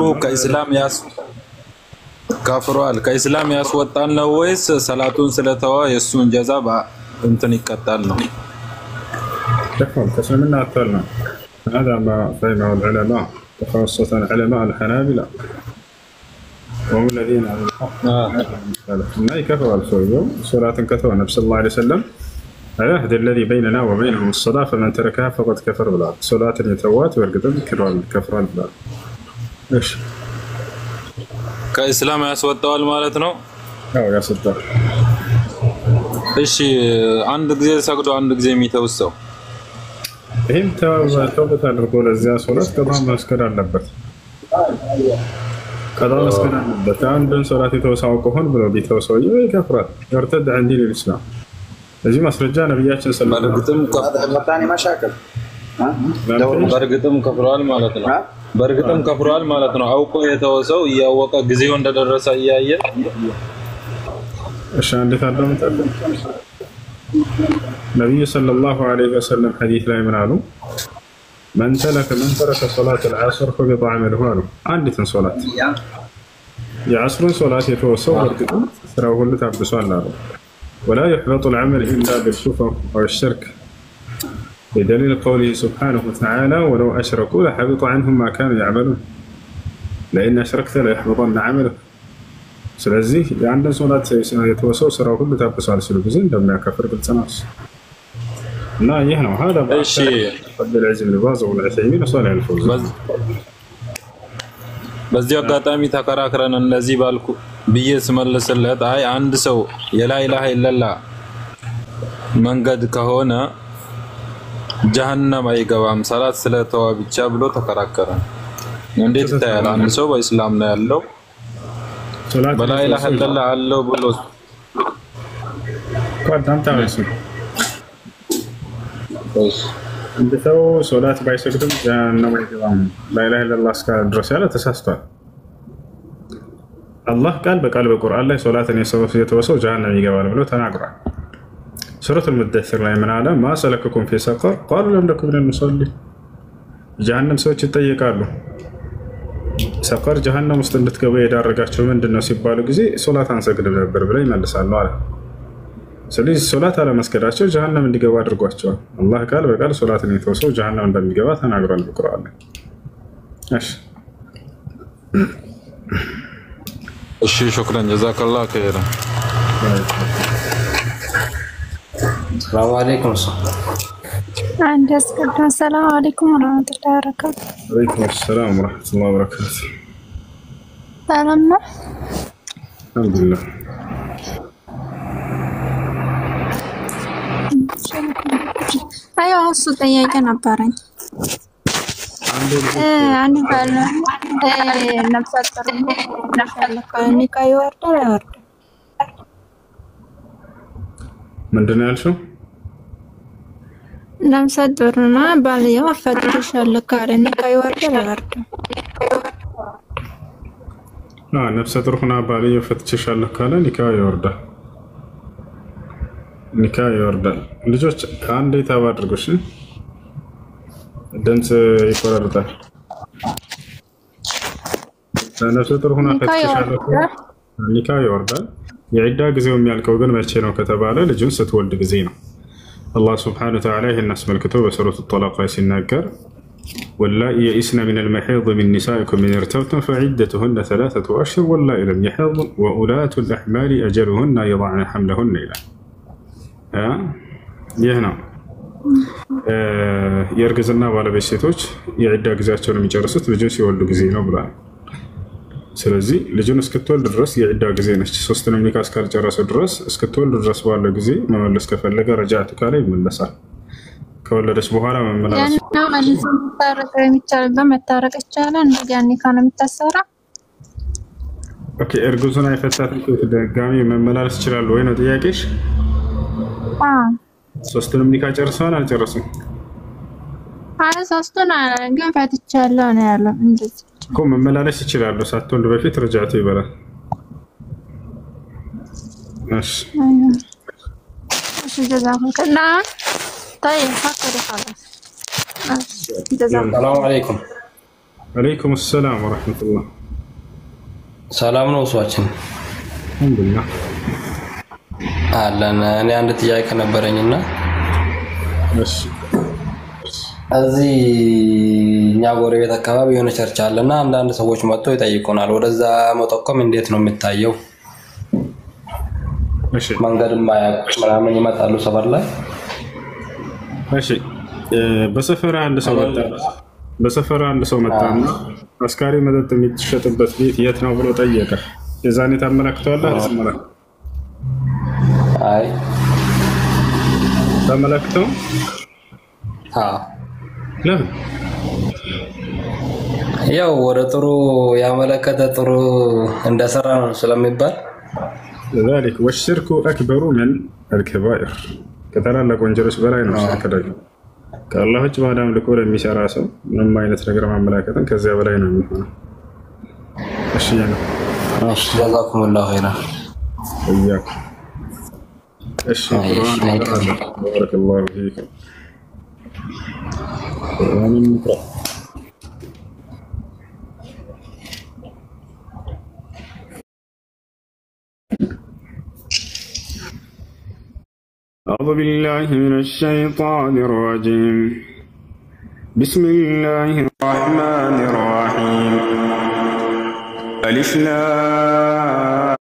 ከኢስላም ያስወጣል ነው ወይስ ሰላቱን ስለተዋ የሱን ጀዛ እንትን ይቀጣል ነው? ከእስልምና አጥቷል ነው። هذا ما فهمه العلماء وخاصة العلماء الحنابلة وهم الذين على الحق ما يكفوا الصلاة صلاة كتبها النبي صلى الله عليه وسلم العهد الذي بيننا وبينهم الصلاة فمن تركها فقد كفر بالله صلاة يتوات ويرقدم كفر بالله ايش ከኢስላም ያስወጣዋል ማለት ነው? አዎ ያስወጣል። እሺ አንድ ጊዜ ሰግዶ አንድ ጊዜ የሚተውሰው ይሄም ተውበት አድርጎ ለዚያ ሶላት ቀዷ መስገድ አለበት። አንድን ሶላት የተወሳው ከሆነ ብሎ ቢተውሰው ይከፍራል። يرتد عن دين الإسلام እዚህ ማስረጃ ነብያችን ሰለላሁ ዐለይሂ ወሰለም በርግጥም ከፍሯል ማለት ነው። አውቆ የተወሰው እያወቀ ጊዜው እንደደረሰ እያየ እሺ እንዴት አዳምጣለ ነብዩ ሰለላሁ ዐለይሂ ወሰለም ሐዲስ ላይ ምን አሉ? من ترك صلاة العصر فقد عمله አሉ። አንዲትን ሶላት የዐስርን ሶላት የተወሰው በርግጥም ስራው ሁሉ ታብሷል አሉ። ولا يحبط العمل إلا بالكفر أو الشرك بدليل قوله سبحانه وتعالى ولو أشركوا لحبط عنهم ما كانوا يعملون لأن أشركت ليحبطن عملك ስለዚህ የአንድን ሶላት የተወሰው ስራው ሁሉ ታብሷል ሲሉ ጊዜ እንደሚያከፍር ግልጽ ነው እና ይህ ነው هذا እሺ بالعزم الباز والعثيمين وصالح الفوزان በዚህ አጋጣሚ ተከራክረን እንደዚህ ባልኩ ብዬ ስመልስለት አይ አንድ ሰው የላ ኢላሃ ኢላላህ መንገድ ከሆነ ጀሃነም አይገባም ሰላት ስለተዋ ብቻ ብሎ ተከራከረ። እንዴት ታያለ? አንድ ሰው በእስላም ነው ያለው በላ ኢላሃ ኢላላህ አለው ብሎ ቋዳም ታረሱ እንደ ሰው ሶላት ባይሰግድም ጀሃነም አይገባም ላ ኢላሃ ኢላላህ እስካለ ድረስ ያለ ተሳስቷል። አላህ ቃል በቃል በቁርአን ላይ ሶላትን የተወሰው ጀሃነም ይገባል ብሎ ተናግሯል። ሱረቱ አልሙደሲር ላይ ምን አለ? ማ ሰለከኩም ፊ ሰቀር ቃሉ ለም ነኩ ሚነል ሙሰሊን። ጀሃነም ሰዎች ይጠየቃሉ ሰቀር ጀሃነም ውስጥ እንድትገቡ የዳረጋቸው ምንድነው ሲባሉ ጊዜ ሶላት አንሰግድም ነበር ብለው ይመልሳሉ አለ። ስለዚህ ሶላት አለመስገዳቸው ጀሃነም እንዲገባ አድርጓቸዋል። አላህ ቃል በቃል ሶላትን የተወሰው ጀሃነም እንደሚገባ ተናግሯል በቁርአን ላይ። እሺ ሹክራን ጀዛከላህ ኸይራ። ሰላም አለይኩም ሰላም አለይኩም ወራህመቱላሂ ወበረካቱ። ወአለይኩም ሰላም ወራህመቱላሂ ወበረካቱ። ሰላም ነው አልሐምዱሊላህ። አይ እሱ ጥያቄ ነበረኝ። አንድ ባል ነፍሰ ጡር ኒካ ይወርዳል አይወርድም? ምንድነው ያልሽው? ነፍሰ ጡርና ባልየው ፈትሻለሁ ካለ ኒካ ይወርዳል አይወርድም? ነፍሰ ጡር ሆና ባልየው ፈትሻለሁ ካለ ኒካ ይወርዳል። ኒካ ይወርዳል። ልጆች አንዴ ታባ አድርጉሽ፣ ድምፅ ይቆራርጣል። ነፍሰ ጡር ሆና ፈትሻለሁ ኒካ ይወርዳል። የዒዳ ጊዜው የሚያልቀው ግን መቼ ነው ከተባለ ልጁን ስትወልድ ጊዜ ነው። አላህ ሱብሓነሁ ወተዓላ ይህን አስመልክቶ በሱረቱ ጠላቅ ላይ ሲናገር ወላኢ የኢስነ ሚነል መሒድ ሚን ኒሳኢኩም ኢን ኢርተብቱም ፈዒደቱሁነ ሰላሰቱ አሽሁር ወላኢ ለም የሒድ ወኡላቱል አሕማሊ አጀሉሁነ የضዕነ ሐምለሁነ ይላል። ይህ ነው የእርግዝና ባለቤት ሴቶች የዒዳ ጊዜያቸውን የሚጨርሱት ልጁን ሲወልዱ ጊዜ ነው ብሏል። ስለዚህ ልጁን እስክትወልድ ድረስ የዒዳ ጊዜ ነች። ሶስቱንም ኒካ እስካልጨረሰ ድረስ እስክትወልድ ድረስ ባለው ጊዜ መመለስ ከፈለገ ረጃዕቱ ካለ ይመለሳል። ከወለደች በኋላ መመላለስ መታረቅ ይቻላል። እንደዚያ ኒካ ነው የምታሰራ። ኦኬ እርጉዙን አይፈታትም ድጋሚ መመላለስ ይችላል ወይ ነው ጥያቄሽ? ሶስቱንም ኒካ ጨርሰዋል አልጨረሱም? ሶስቱን ግን ፈትቻለሁ ነው ያለው። እንደዚህ እኮ መመላለስ ይችላሉ። ሳትወልድ በፊት ረጃዕቱ ይበላል። እሺ ጀዛኩምላ طيب فكر خلاص ሰላም አለይኩም። ወአለይኩም ሰላም ወራህመቱላህ። ሰላም ነው እሷችን አልሐምዱሊላህ አለን። እኔ አንድ ጥያቄ ነበረኝና እሺ እዚህ እኛ ጎረቤት አካባቢ የሆነ ቸርች አለና አንዳንድ ሰዎች መጥተው ይጠይቁናል። ወደዛ መጠቆም እንዴት ነው የሚታየው? እሺ መንገድም ማያውቁ ምናምን ይመጣሉ ሰፈር ላይ። እሺ በሰፈራ አንድ ሰው መጣና አስካሪ መጠጥ የሚሸጥበት ቤት የት ነው ብሎ ጠየቀ። የዛኔ ታመለክተዋለህ አልተመለከተም? አይ ተመለክተው? ለምን? ያው ወደ ጥሩ ያመለከተ ጥሩ እንደሰራ ነው ስለሚባል ذلك والشرك أكبر من الكبائر ከታላላቅ ወንጀሎች በላይ ነው ሽርክ ደግሞ። ከአላህ ውጭ ማዳም ልኮ ለሚሰራ ሰው ምንም አይነት ነገር ማመላከትን ከዚያ በላይ ነው የሚሆነው። እሺ ነው። እሺ ጀዛኩሙላሁ ኸይራ። ወያክ እሺ ባረከላሁ ፊኩም። أعوذ بالله من الشيطان الرجيم بسم الله الرحمن الرحيم ألف لام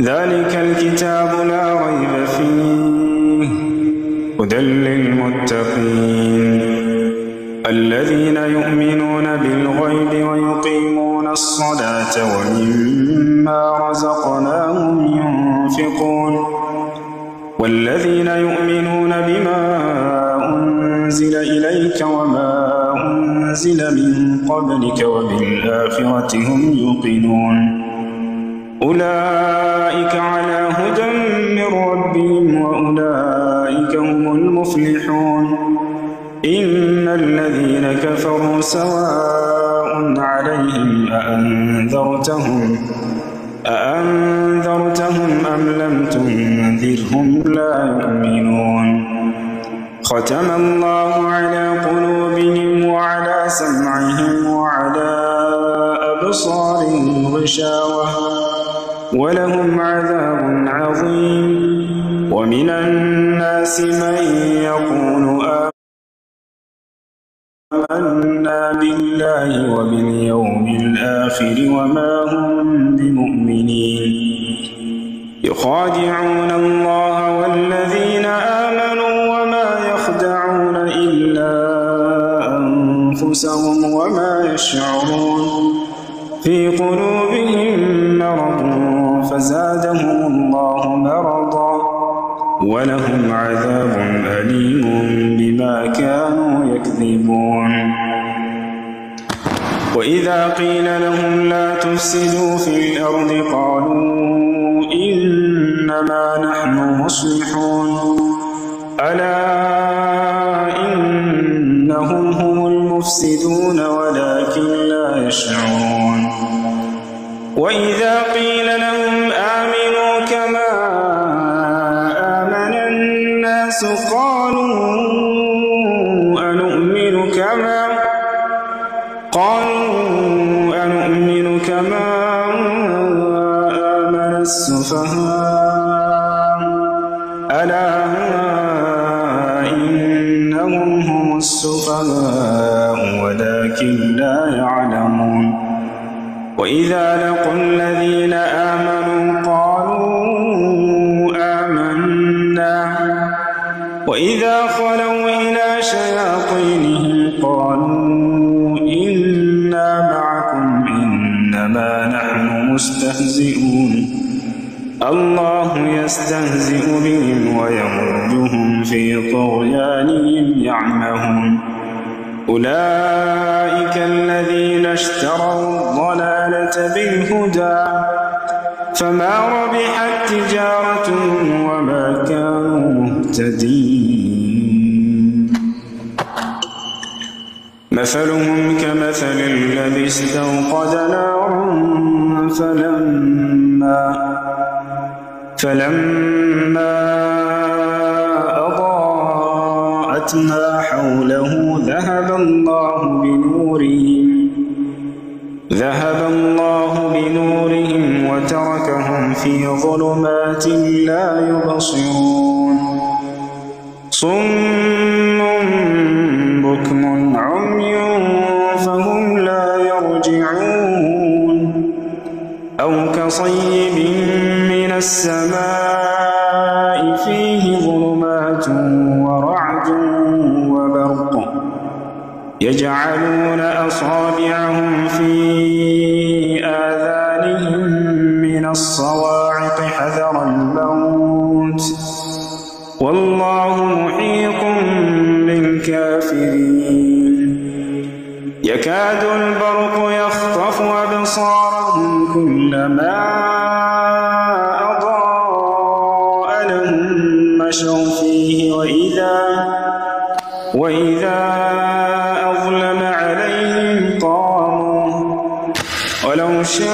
ذلك الكتاب لا ريب فيه هدى للمتقين الذين يؤمنون بالغيب ويقيمون الصلاة ومما رزقناهم ينفقون والذين يؤمنون بما أنزل إليك وما أنزل من قبلك وبالآخرة هم يوقنون أولئك على هدى من ربهم وأولئك هم المفلحون إن الذين كفروا سواء عليهم أأنذرتهم أم لم تنذرهم لا يؤمنون ختم الله على قلوبهم وعلى سمعهم وعلى أبصارهم غشاوة ولهم عذاب عظيم ومن الناس من يقول آمنا بالله وباليوم الآخر وما هم بمؤمنين يخادعون الله والذين آمنوا وما يخدعون إلا أنفسهم وما يشعرون في قلوبهم مرض فزادهم الله مرضا ولهم عذاب أليم بما كانوا يكذبون وإذا قيل لهم لا تفسدوا في الأرض قالوا إنما نحن مصلحون ألا إنهم هم المفسدون ولكن لا يشعرون وإذا قيل لهم آمنوا كما آمن الناس قالوا أنؤمن كما آمن السفهاء ألا إنهم هم السفهاء ولكن لا يعلمون وإذا لقوا الذين آمنوا قالوا آمنا وإذا خلوا إلى شياطينهم قالوا إنا معكم إنما نحن مستهزئون الله يستهزئ بهم ويمدهم في طغيانهم يعمهون أولئك الذين اشتروا الضلالة بالهدى فما ربحت تجارتهم وما كانوا مهتدين مثلهم كمثل الذي استوقد نارا فلما أضاءت ما حوله ذهب الله بنورهم وتركهم في ظلمات لا يبصرون صم بكم عمي فهم لا يرجعون أو كصيب من السماء فيه ظلمات ورعد وبرق يجعلون أصابعهم في آذانهم من الصواعق حذر الموت والله محيط بالكافرين يكاد البرق يخطف أبصارهم كلما أضاء لهم مشوا فيه وإذا أظلم عليهم قاموا ولو شاء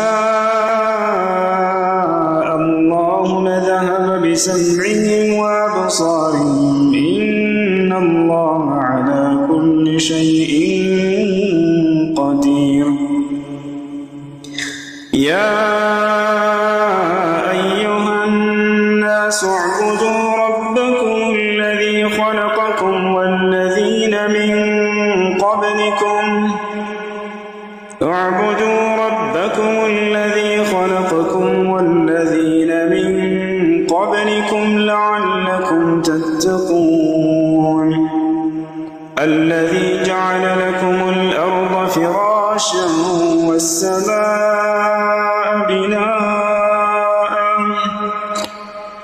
الله لذهب بسمعهم وأبصارهم إن الله على كل شيء قدير يا أيها الناس اعبدوا ربكم الذي خلقكم والذين من قبلكم لعلكم تتقون الذي جعل لكم الأرض فراشا والسماء بناء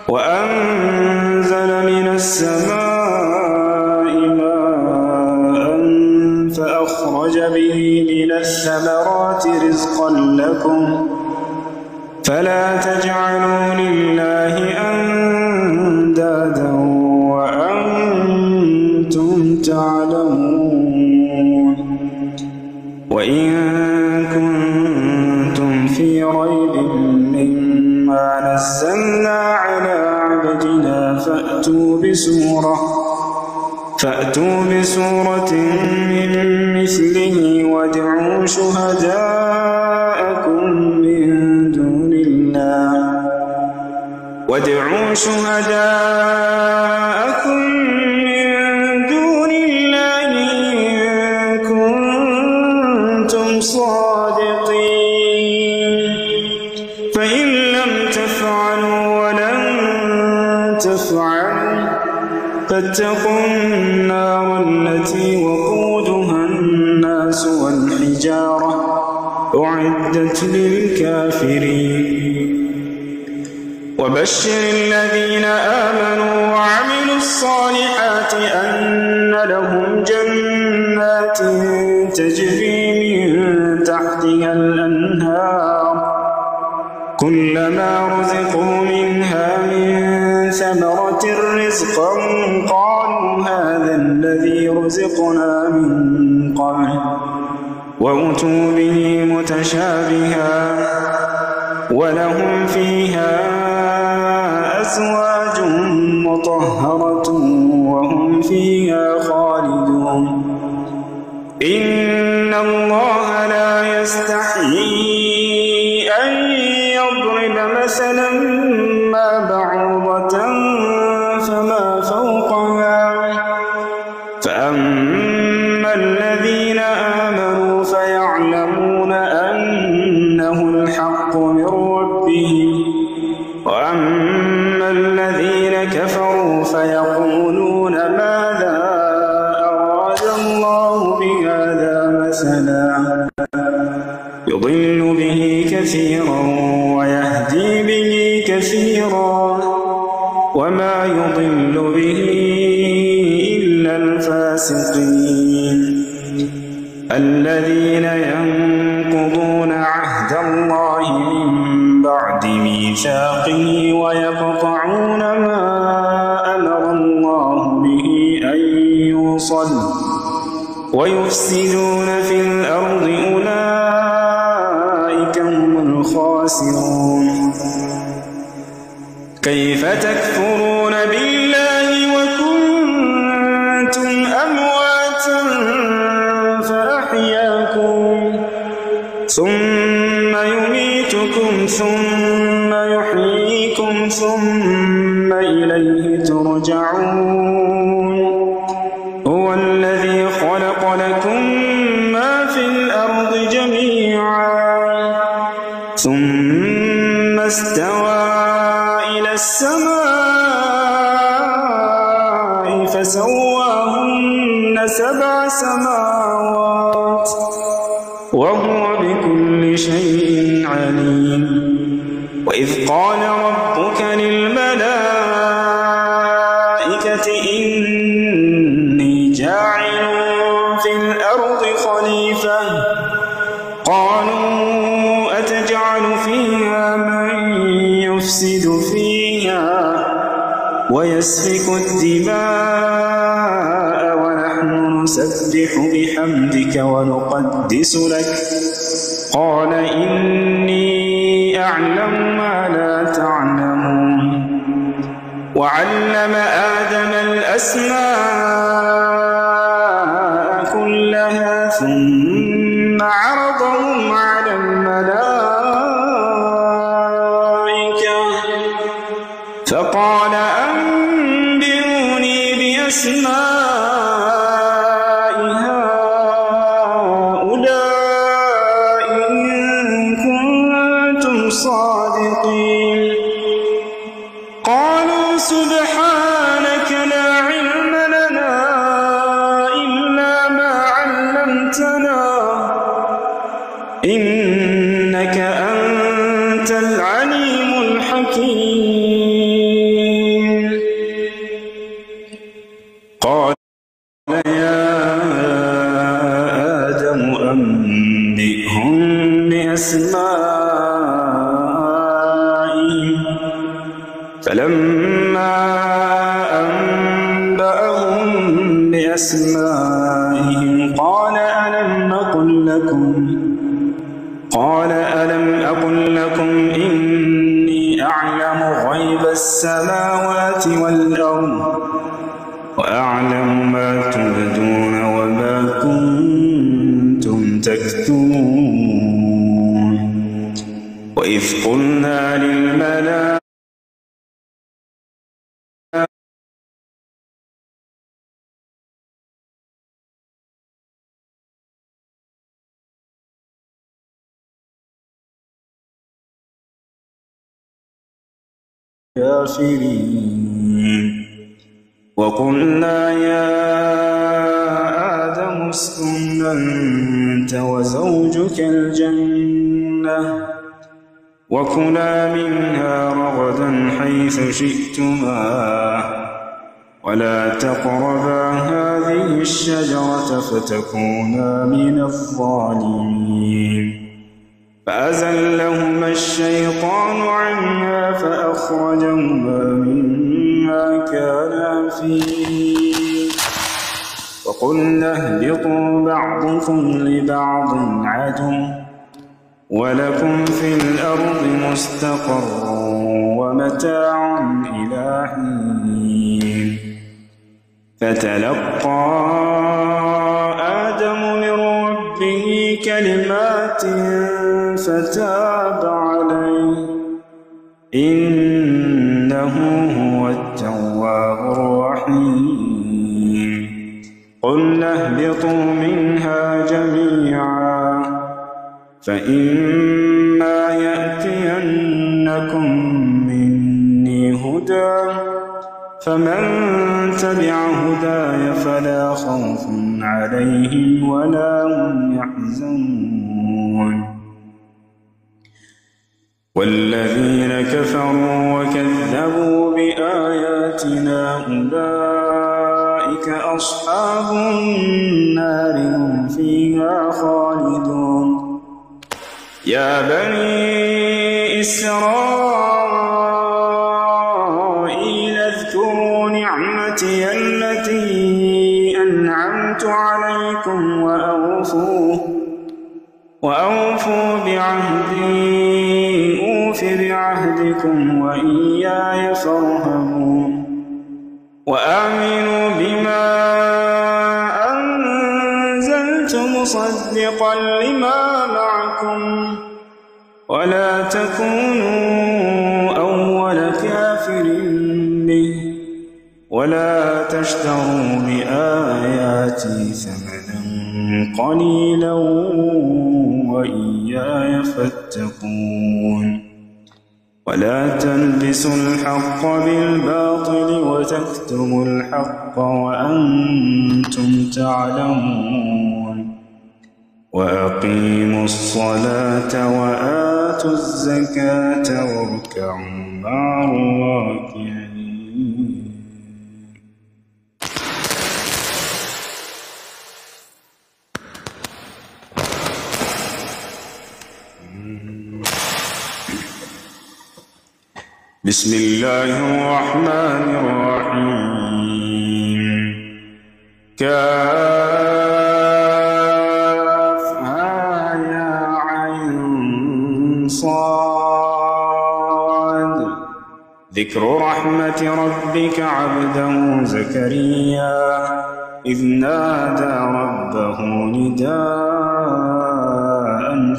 وأنزل من السماء ماء فأخرج به من الثمرات رزقا لكم فلا تجعلوا لله أندادا وأنتم تعلمون وإن كنتم في ريب مما نزلنا على عبدنا فأتوا بسورة من مثله وادعوا شهداءكم من دون الله إن كنتم صادقين فإن لم تفعلوا ولن تفعلوا فاتقوا النار التي وقودها الناس والحجارة أعدت للكافرين وبشر الذين آمنوا وعملوا الصالحات أن لهم جنات تجري من تحتها الأنهار كلما رزقوا منها من ثمرة رزقا قالوا هذا الذي رزقنا من قبل وأتوا به متشابها ولهم فيها أزواج مطهرة وهم فيها خالدون إن الله لا يستحيي أن يضرب مثلا ما بعوضة فما فوقها فأما الذين آمنوا فيعلمون أنه الحق من ربهم وأما الذين كفروا فيقولون ماذا أراد الله بهذا مثلا يضل به كثيرا ويهدي به كثيرا وما يضل به إلا الفاسقين الذين ينقضون عهد الله من بعد ميثاقه ويقطعون ما أمر الله به أن يوصل ويفسدون في الأرض أولئك هم الخاسرون كيف تكفرون بالله وكنتم أمواتا فأحياكم ثم يميتكم ثم يحييكم ثم إليه ترجعون هو الذي خلق لكم ما في الأرض جميعا ثم استوى إلى السماء فسواهن 7 سماوات وهو بكل شيء عليم وإذ قال ربك للملائكة إني جاعل في الأرض خليفة قالوا أتجعل فيها من يفسد فيها ويسفك الدماء ونحن نسبح بحمدك ونقدس لك قال إني أعلم ما لا تعلمون وعلم آدم الأسماء كلها ثم عرضهم على الملائكة فقال أنبئوني بأسماء هؤلاء إن كنتم صادقين قالوا سبحانك لا علم لنا إلا إنك أنت العليم الحكيم قال يا آدم أنبئهم بأسمائهم فلما أنبأهم بأسمائهم قال ألم أقل لكم إني أعلم غيب السماوات والأرض وأعلم ما تبدون وما كنتم تكتمون وإذ قلنا للملائكة كافرين وقلنا يا آدم اسكن أنت وزوجك الجنة وكلا منها رغدا حيث شئتما ولا تقربا هذه الشجرة فتكونا من الظالمين فأزلهما الشيطان عنها فأخرجهما مما كانا فيه وقلنا اهبطوا بعضكم لبعض عدو ولكم في الأرض مستقر ومتاع إلى حين فتلقى آدم من ربه كلمات فتاب عليه إنه هو التواب الرحيم قلنا اهبطوا منها جميعا فإما يأتينكم مني هدى فمن تبع هداي فلا خوف عليهم ولا هم يحزنون والذين كفروا وكذبوا بآياتنا أولئك أصحاب النار هم فيها خالدون يا بني إسرائيل اذكروا نعمتي التي أنعمت عليكم وأوفوا بعهدي أوف بعهدكم وإياي فارهبون وآمنوا بما أنزلت مصدقا لما معكم ولا تكونوا أول كافر به ولا تشتروا بآياتي ثمنا قليلا وإياي فاتقون ولا تلبسوا الحق بالباطل وتكتموا الحق وأنتم تعلمون وأقيموا الصلاة وآتوا الزكاة واركعوا مع الراكعين بسم الله الرحمن الرحيم كافها يا عين صاد ذكر رحمة ربك عبده زكريا إذ نادى ربه نداء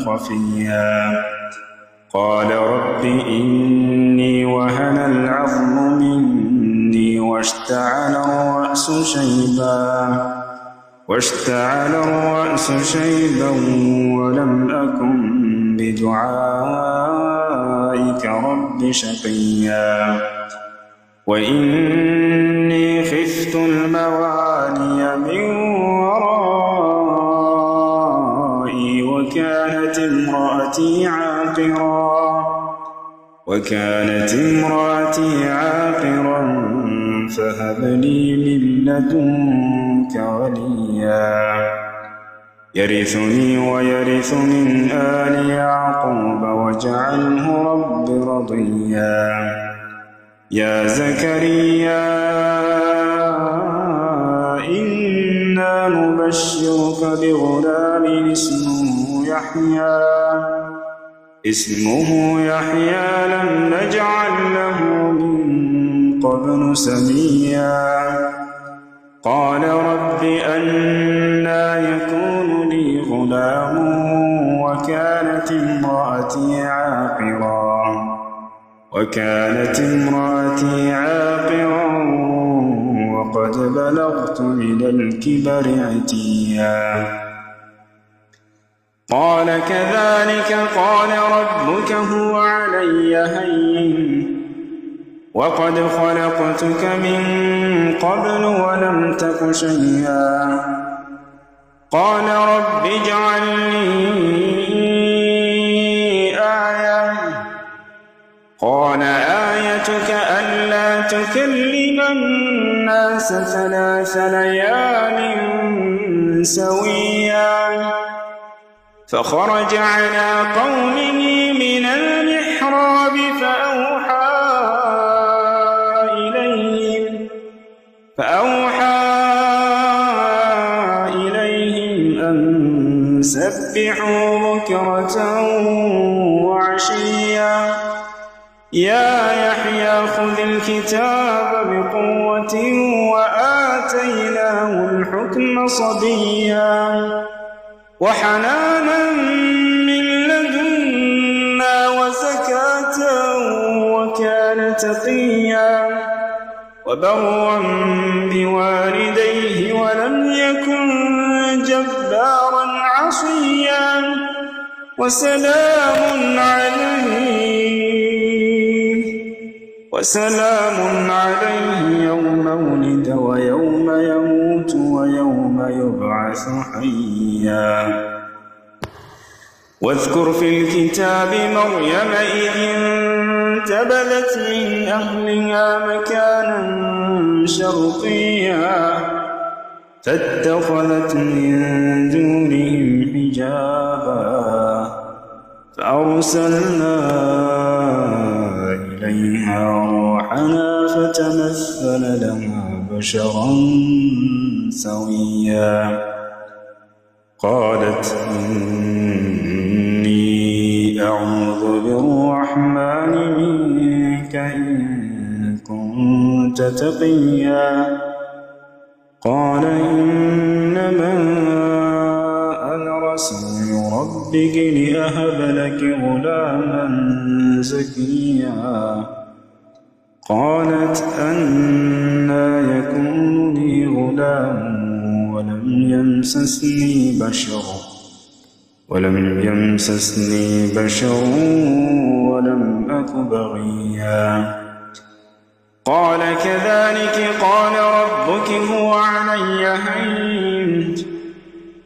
خفيا قال رب إني وهن العظم مني واشتعل الرأس شيبا ولم أكن بدعائك رب شقيا وإني خفت الموالي من ورائي وكانت امرأتي عاقرا فهب لي من لدنك وليا يرثني ويرث من آل يعقوب واجعله رب رضيا يا زكريا إنا نبشرك بغلام اسمه يحيى لم نجعل له من قبل سميا قال رب أنى يكون لي غلام وكانت امرأتي عاقرا وقد بلغت من الكبر عتيا قال كذلك قال ربك هو علي هين وقد خلقتك من قبل ولم تك شيئا قال رب اجعل لي آية قال آيتك ألا تكلم الناس 3 ليال سويا فخرج على قومه من المحراب فأوحى إليهم أن سبحوا بكرة وعشيا يا يحيى خذ الكتاب بقوة وآتيناه الحكم صبيا وحنانا من لدنا وزكاة وكان تقيا وبرا بوالديه ولم يكن جبارا عصيا وسلام عليه يوم ولد ويوم يموت ويوم يبعث حيا واذكر في الكتاب مريم إذ انتبذت من أهلها مكانا شرقيا فاتخذت من دونهم حجابا فأرسلنا إليها روحنا فتمثل لها بشرا سويا قالت إني أعوذ بالرحمن منك إن كنت تقيا قال إنما أنا رسول ربك لأهب لك غلاما زكيا قالت أنى يكون لي غلام ولم يمسسني بشر ولم أك بغيا قال كذلك قال ربك هو علي هين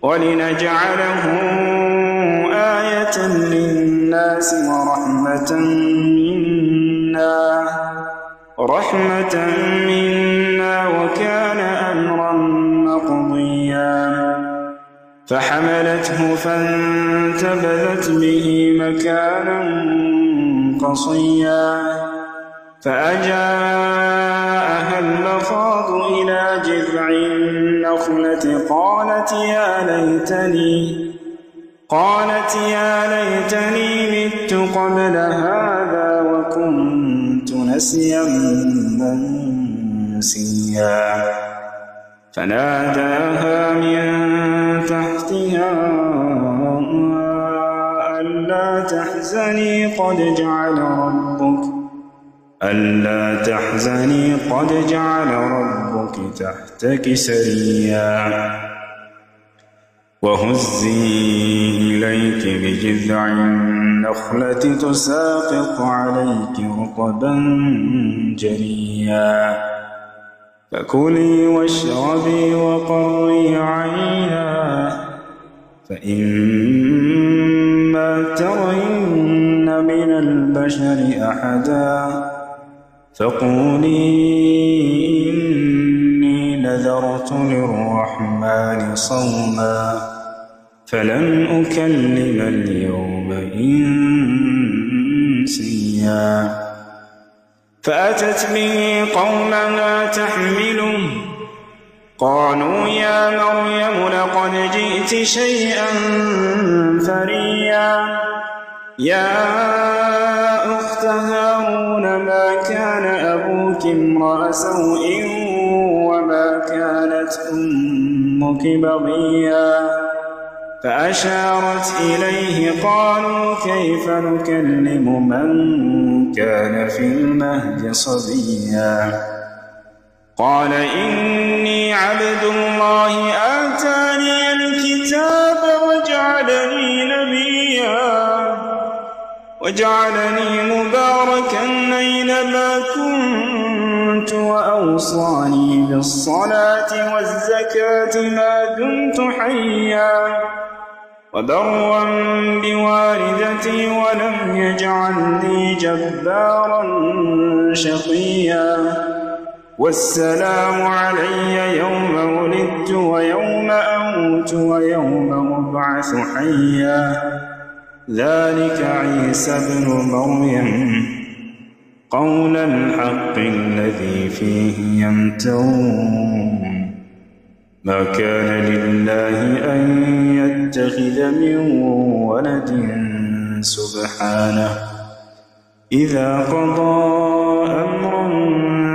ولنجعله آية للناس ورحمة منا وكان أمرا مقضيا فحملته فانتبذت به مكانا قصيا فأجاءها المخاض إلى جذع النخلة قالت يا ليتني مت قبل هذا وكنت نسيا منسيا فناداها من تحتها ألا تحزني قد جعل ربك تحتك سريا وهزي إليك بجذع النخلة تساقط عليك رطبا جنيا فكلي واشربي وقري عينا فإما ترين البشر أحدا فقولي إني نذرت للرحمن صوما فلن أكلم اليوم إنسيا فأتت به قومها تحمله قالوا يا مريم لقد جئت شيئا فريا يا أخت هارون ما كان أبوك امرأ سوء وما كانت أمك بغيا فأشارت إليه قالوا كيف نكلم من كان في المهد صبيا قال إني عبد الله آتاني الكتاب وجعلني مباركا أينما كنت وأوصاني بالصلاة والزكاة ما دمت حيا وبرا بوالدتي ولم يجعلني جبارا شقيا والسلام علي يوم ولدت ويوم أموت ويوم أبعث حيا ذلك عيسى ابن مريم قول الحق الذي فيه يمترون ما كان لله أن يتخذ من ولد سبحانه إذا قضى أمرا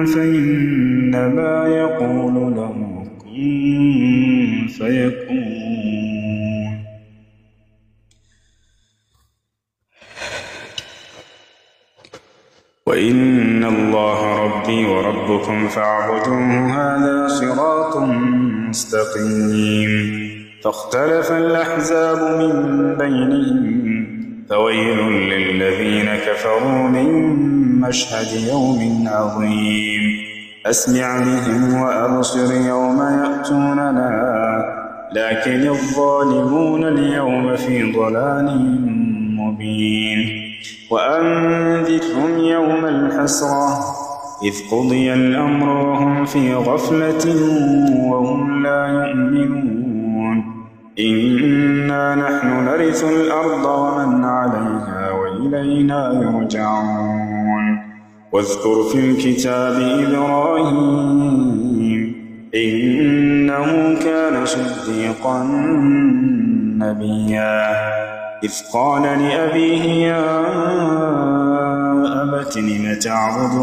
فإنما يقول له كن فيكون وإن الله ربي وربكم فاعبدوه هذا صراط مستقيم فاختلف الأحزاب من بينهم فويل للذين كفروا من مشهد يوم عظيم أسمع بهم وأبصر يوم يأتوننا لكن الظالمون اليوم في ضلال مبين وأنذرهم يوم الحسرة إذ قضي الأمر وهم في غفلة وهم لا يؤمنون إنا نحن نرث الأرض ومن عليها وإلينا يرجعون واذكر في الكتاب إبراهيم إنه كان صديقا نبيا إذ قال لأبيه يا أبت لم تعبد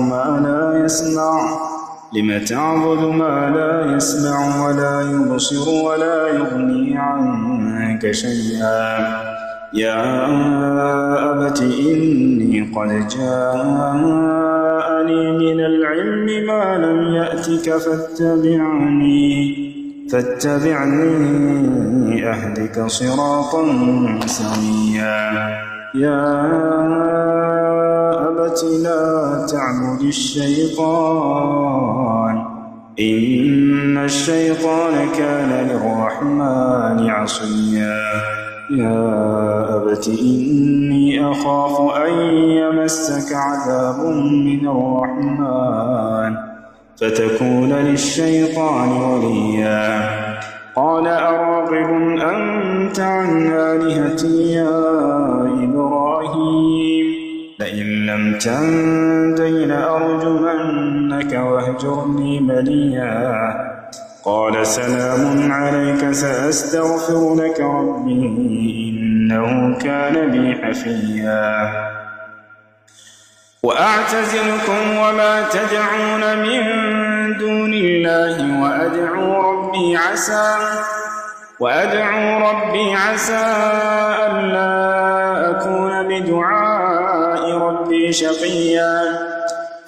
ما لا يسمع ولا يبصر ولا يغني عنك شيئا يا أبت إني قد جاءني من العلم ما لم يأتك فاتبعني أهدك صراطا سويا يا أبت لا تعبد الشيطان إن الشيطان كان للرحمن عصيا يا أبت إني أخاف أن يمسك عذاب من الرحمن فتكون للشيطان وليا قال أراغب أنت عن آلهتي يا إبراهيم لئن لم تنته لأرجمنك واهجرني مليا قال سلام عليك سأستغفر لك ربي إنه كان بي حفيا وأعتزلكم وما تدعون من دون الله وأدعو ربي عسى ألا أكون بدعاء ربي شقيا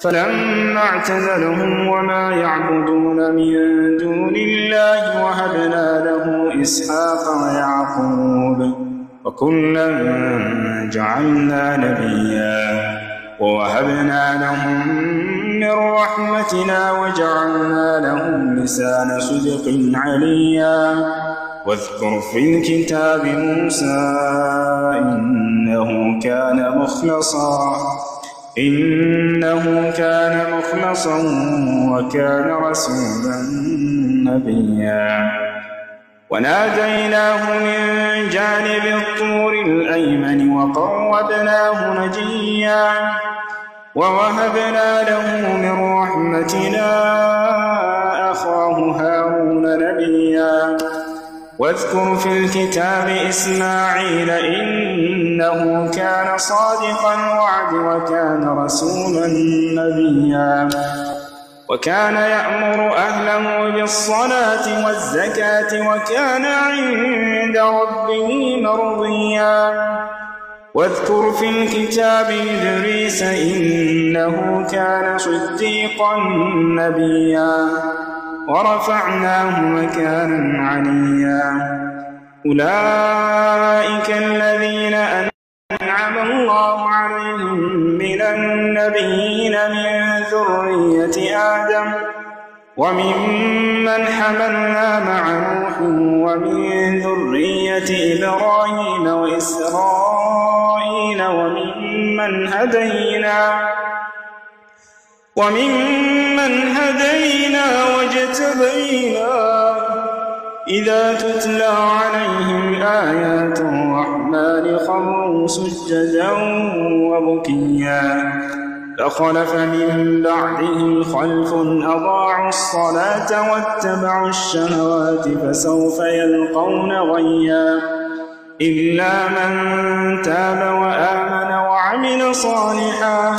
فلما اعتزلهم وما يعبدون من دون الله وهبنا له إسحاق ويعقوب وكلا جعلنا نبيا ووهبنا لهم من رحمتنا وجعلنا لهم لسان صدق عليا واذكر في الكتاب موسى إنه كان مخلصا وكان رسولا نبيا وناديناه من جانب الطور الأيمن وقربناه نجيا ووهبنا له من رحمتنا أخاه هارون نبيا واذكر في الكتاب إسماعيل إنه كان صادق الوعد وكان رسولا نبيا وكان يأمر أهله بالصلاة والزكاة وكان عند ربه مرضيا واذكر في الكتاب إدريس إنه كان صديقا نبيا ورفعناه مكانا عليا أولئك الذين أنعم الله عليهم من النبيين من ذرية آدم وممن حملنا مع نوح ومن ذرية إبراهيم وإسرائيل وممن هدينا واجتبينا إذا تتلى عليهم آيات الرحمن خروا سجدا وبكيا فخلف من بعدهم خلف أضاعوا الصلاة واتبعوا الشهوات فسوف يلقون غيا إلا من تاب وآمن وعمل صالحا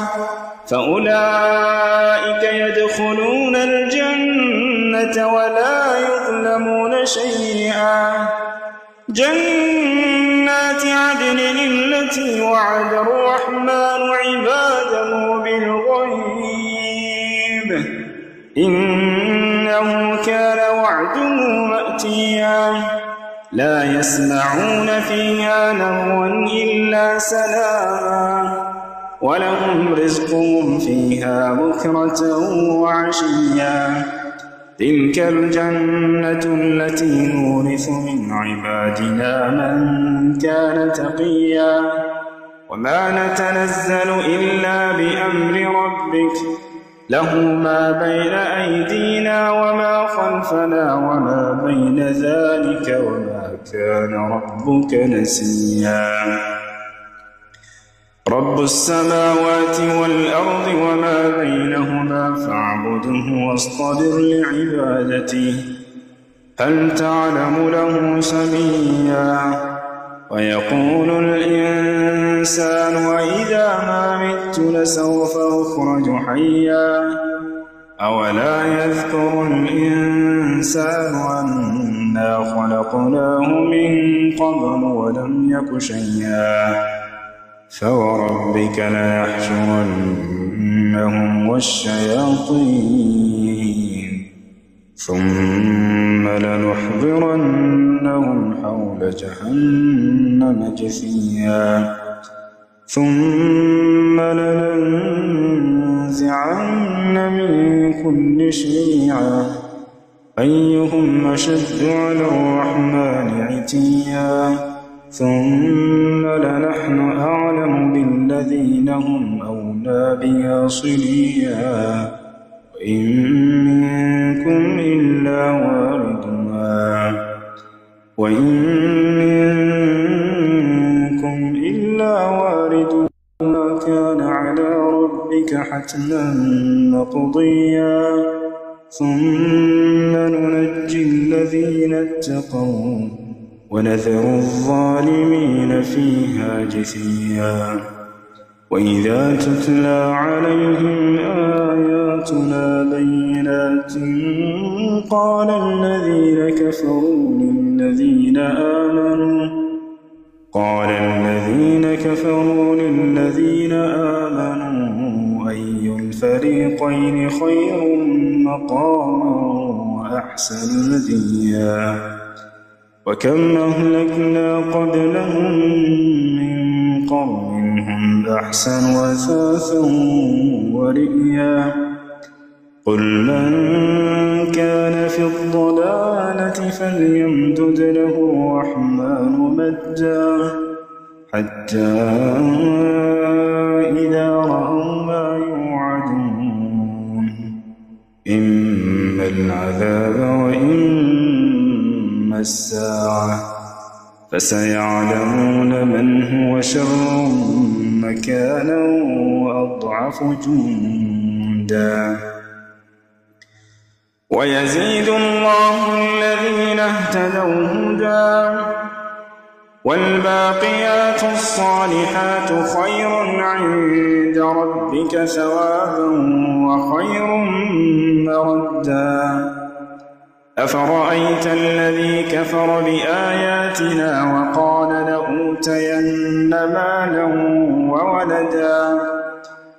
فأولئك يدخلون الجنة ولا يظلمون شيئا جنات عدن التي وعد الرحمن عباده بالغيب إنه كان وعده مأتيا لا يسمعون فيها لغوا إلا سلاما ولهم رزقهم فيها بكرة وعشيا تلك الجنة التي نورث من عبادنا من كان تقيا وما نتنزل إلا بأمر ربك له ما بين أيدينا وما خلفنا وما بين ذلك وما كان ربك نسيا رب السماوات والأرض وما بينهما فاعبده واصطبر لعبادته هل تعلم له سميا ويقول الإنسان وإذا ما مت لسوف أخرج حيا أولا يذكر الإنسان أنا خلقناه من قبل ولم يك شيئا فوربك ليحشرنهم والشياطين ثم لنحضرنهم حول جهنم جثيا ثم لننزعن من كل شيعة أيهم أشد على الرحمن عتيا ثم لنحن أعلم بالذين هم أولى بها صليا وإن منكم إلا واردها كان على ربك حتما مقضيا ثم ننجي الذين اتقوا ونذر الظالمين فيها جثيا وإذا تتلى عليهم آياتنا بينات قال الذين كفروا للذين آمنوا أي الفريقين خير مقاما وأحسن نديا وكم أهلكنا قبلهم من قرن هم أحسن أثاثا ورئيا قل من كان في الضلالة فليمدد له الرحمن مدا حتى إذا رأوا ما يوعدون إما العذاب وإما الساعة فسيعلمون من هو شر مكانا وأضعف جندا ويزيد الله الذين اهتدوا هدى والباقيات الصالحات خير عند ربك ثوابا وخير مردا أفرأيت الذي كفر بآياتنا وقال لأوتين مالا وولدا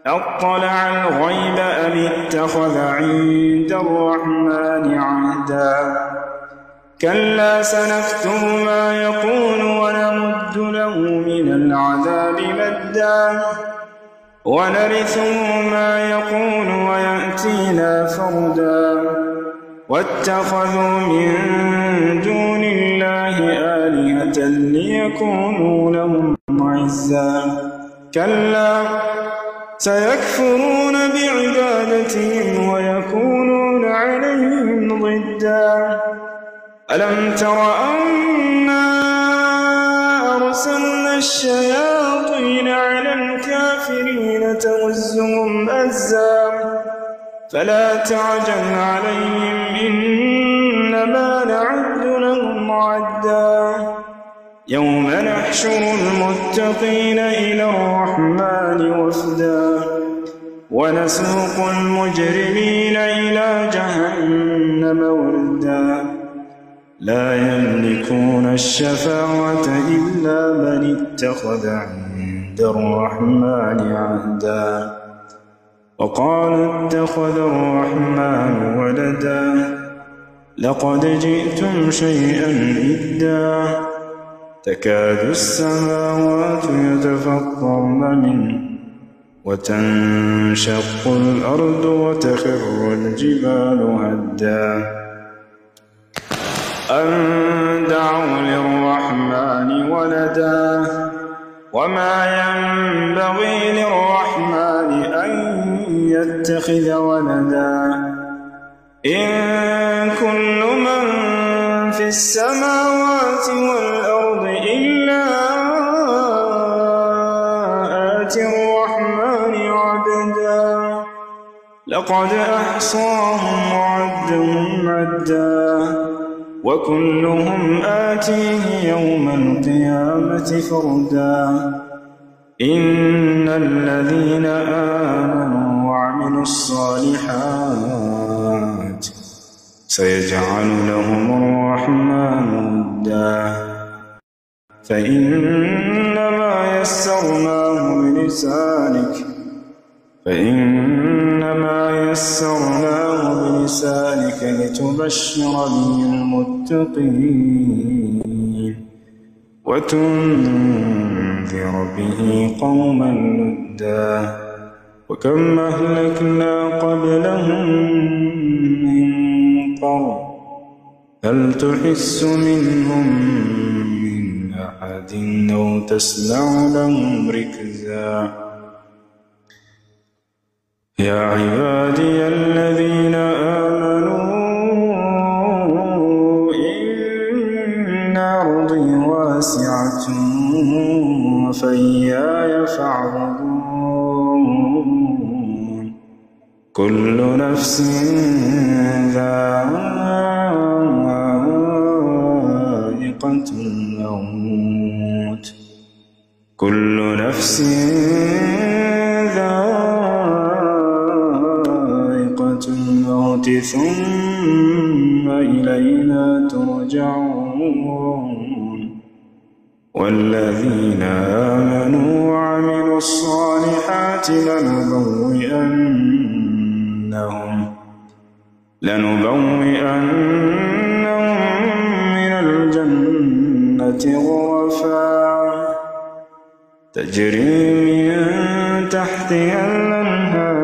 أطلع الغيب أم اتخذ عند الرحمن عهدا كلا سنكتب ما يقول ونمد له من العذاب مدا ونرثه ما يقول ويأتينا فردا واتخذوا من دون الله آلهة ليكونوا لهم عزا كلا سيكفرون بعبادتهم ويكونون عليهم ضدا ألم تر أنا أرسلنا الشياطين على الكافرين تؤزهم أزا فلا تعجل عليهم إنما نعد لهم عدا يوم نحشر المتقين إلى الرحمن وفدا ونسوق المجرمين إلى جهنم وردا لا يملكون الشفاعة إلا من اتخذ عند الرحمن عهدا وقالوا اتخذ الرحمن ولدا لقد جئتم شيئا إدا تكاد السماوات يتفطرن منه وتنشق الأرض وتخر الجبال هدا أن دعوا للرحمن ولدا وما ينبغي للرحمن أن يتخذ ولدا إن كل من في السماوات والأرض إلا آتي الرحمن عبدا لقد أحصاهم وعدهم عدا وكلهم آتيه يوم القيامة فردا إن الذين آمنوا وعملوا الصالحات سيجعل لهم الرحمن ودا فإنما يسرناه بلسانك لتبشر به المتقين وتنذر به قوما لدا وكم أهلكنا قبلهم من قرن هل تحس منهم من أحد أو تسمع لهم ركزا يا عبادي الذين آمنوا إن أرضي واسعة فإياي فاعبدون كل نفس ذائقة الموت كل نفس الموت ثم إلينا ترجعون والذين آمنوا وعملوا الصالحات لنبوئنهم من الجنة غرفا تجري من تحتها الأنهار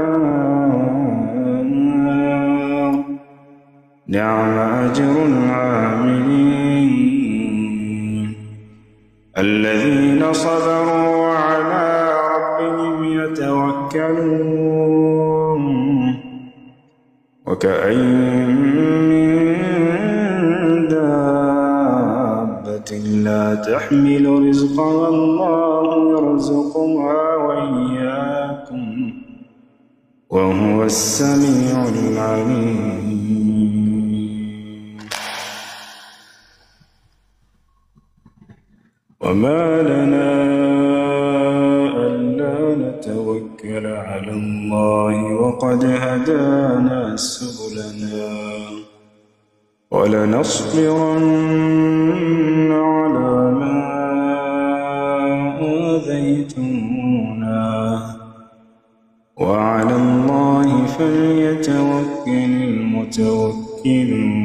نعم أجر العاملين الذين صبروا وعلى ربهم يتوكلون وكأين من دابة لا تحمل رزقها الله يرزقها وإياكم وهو السميع العليم وما لنا ألا نتوكل على الله وقد هدانا سبلنا ولنصبرن على ما آذيتمونا وعلى الله فليتوكل المتوكلون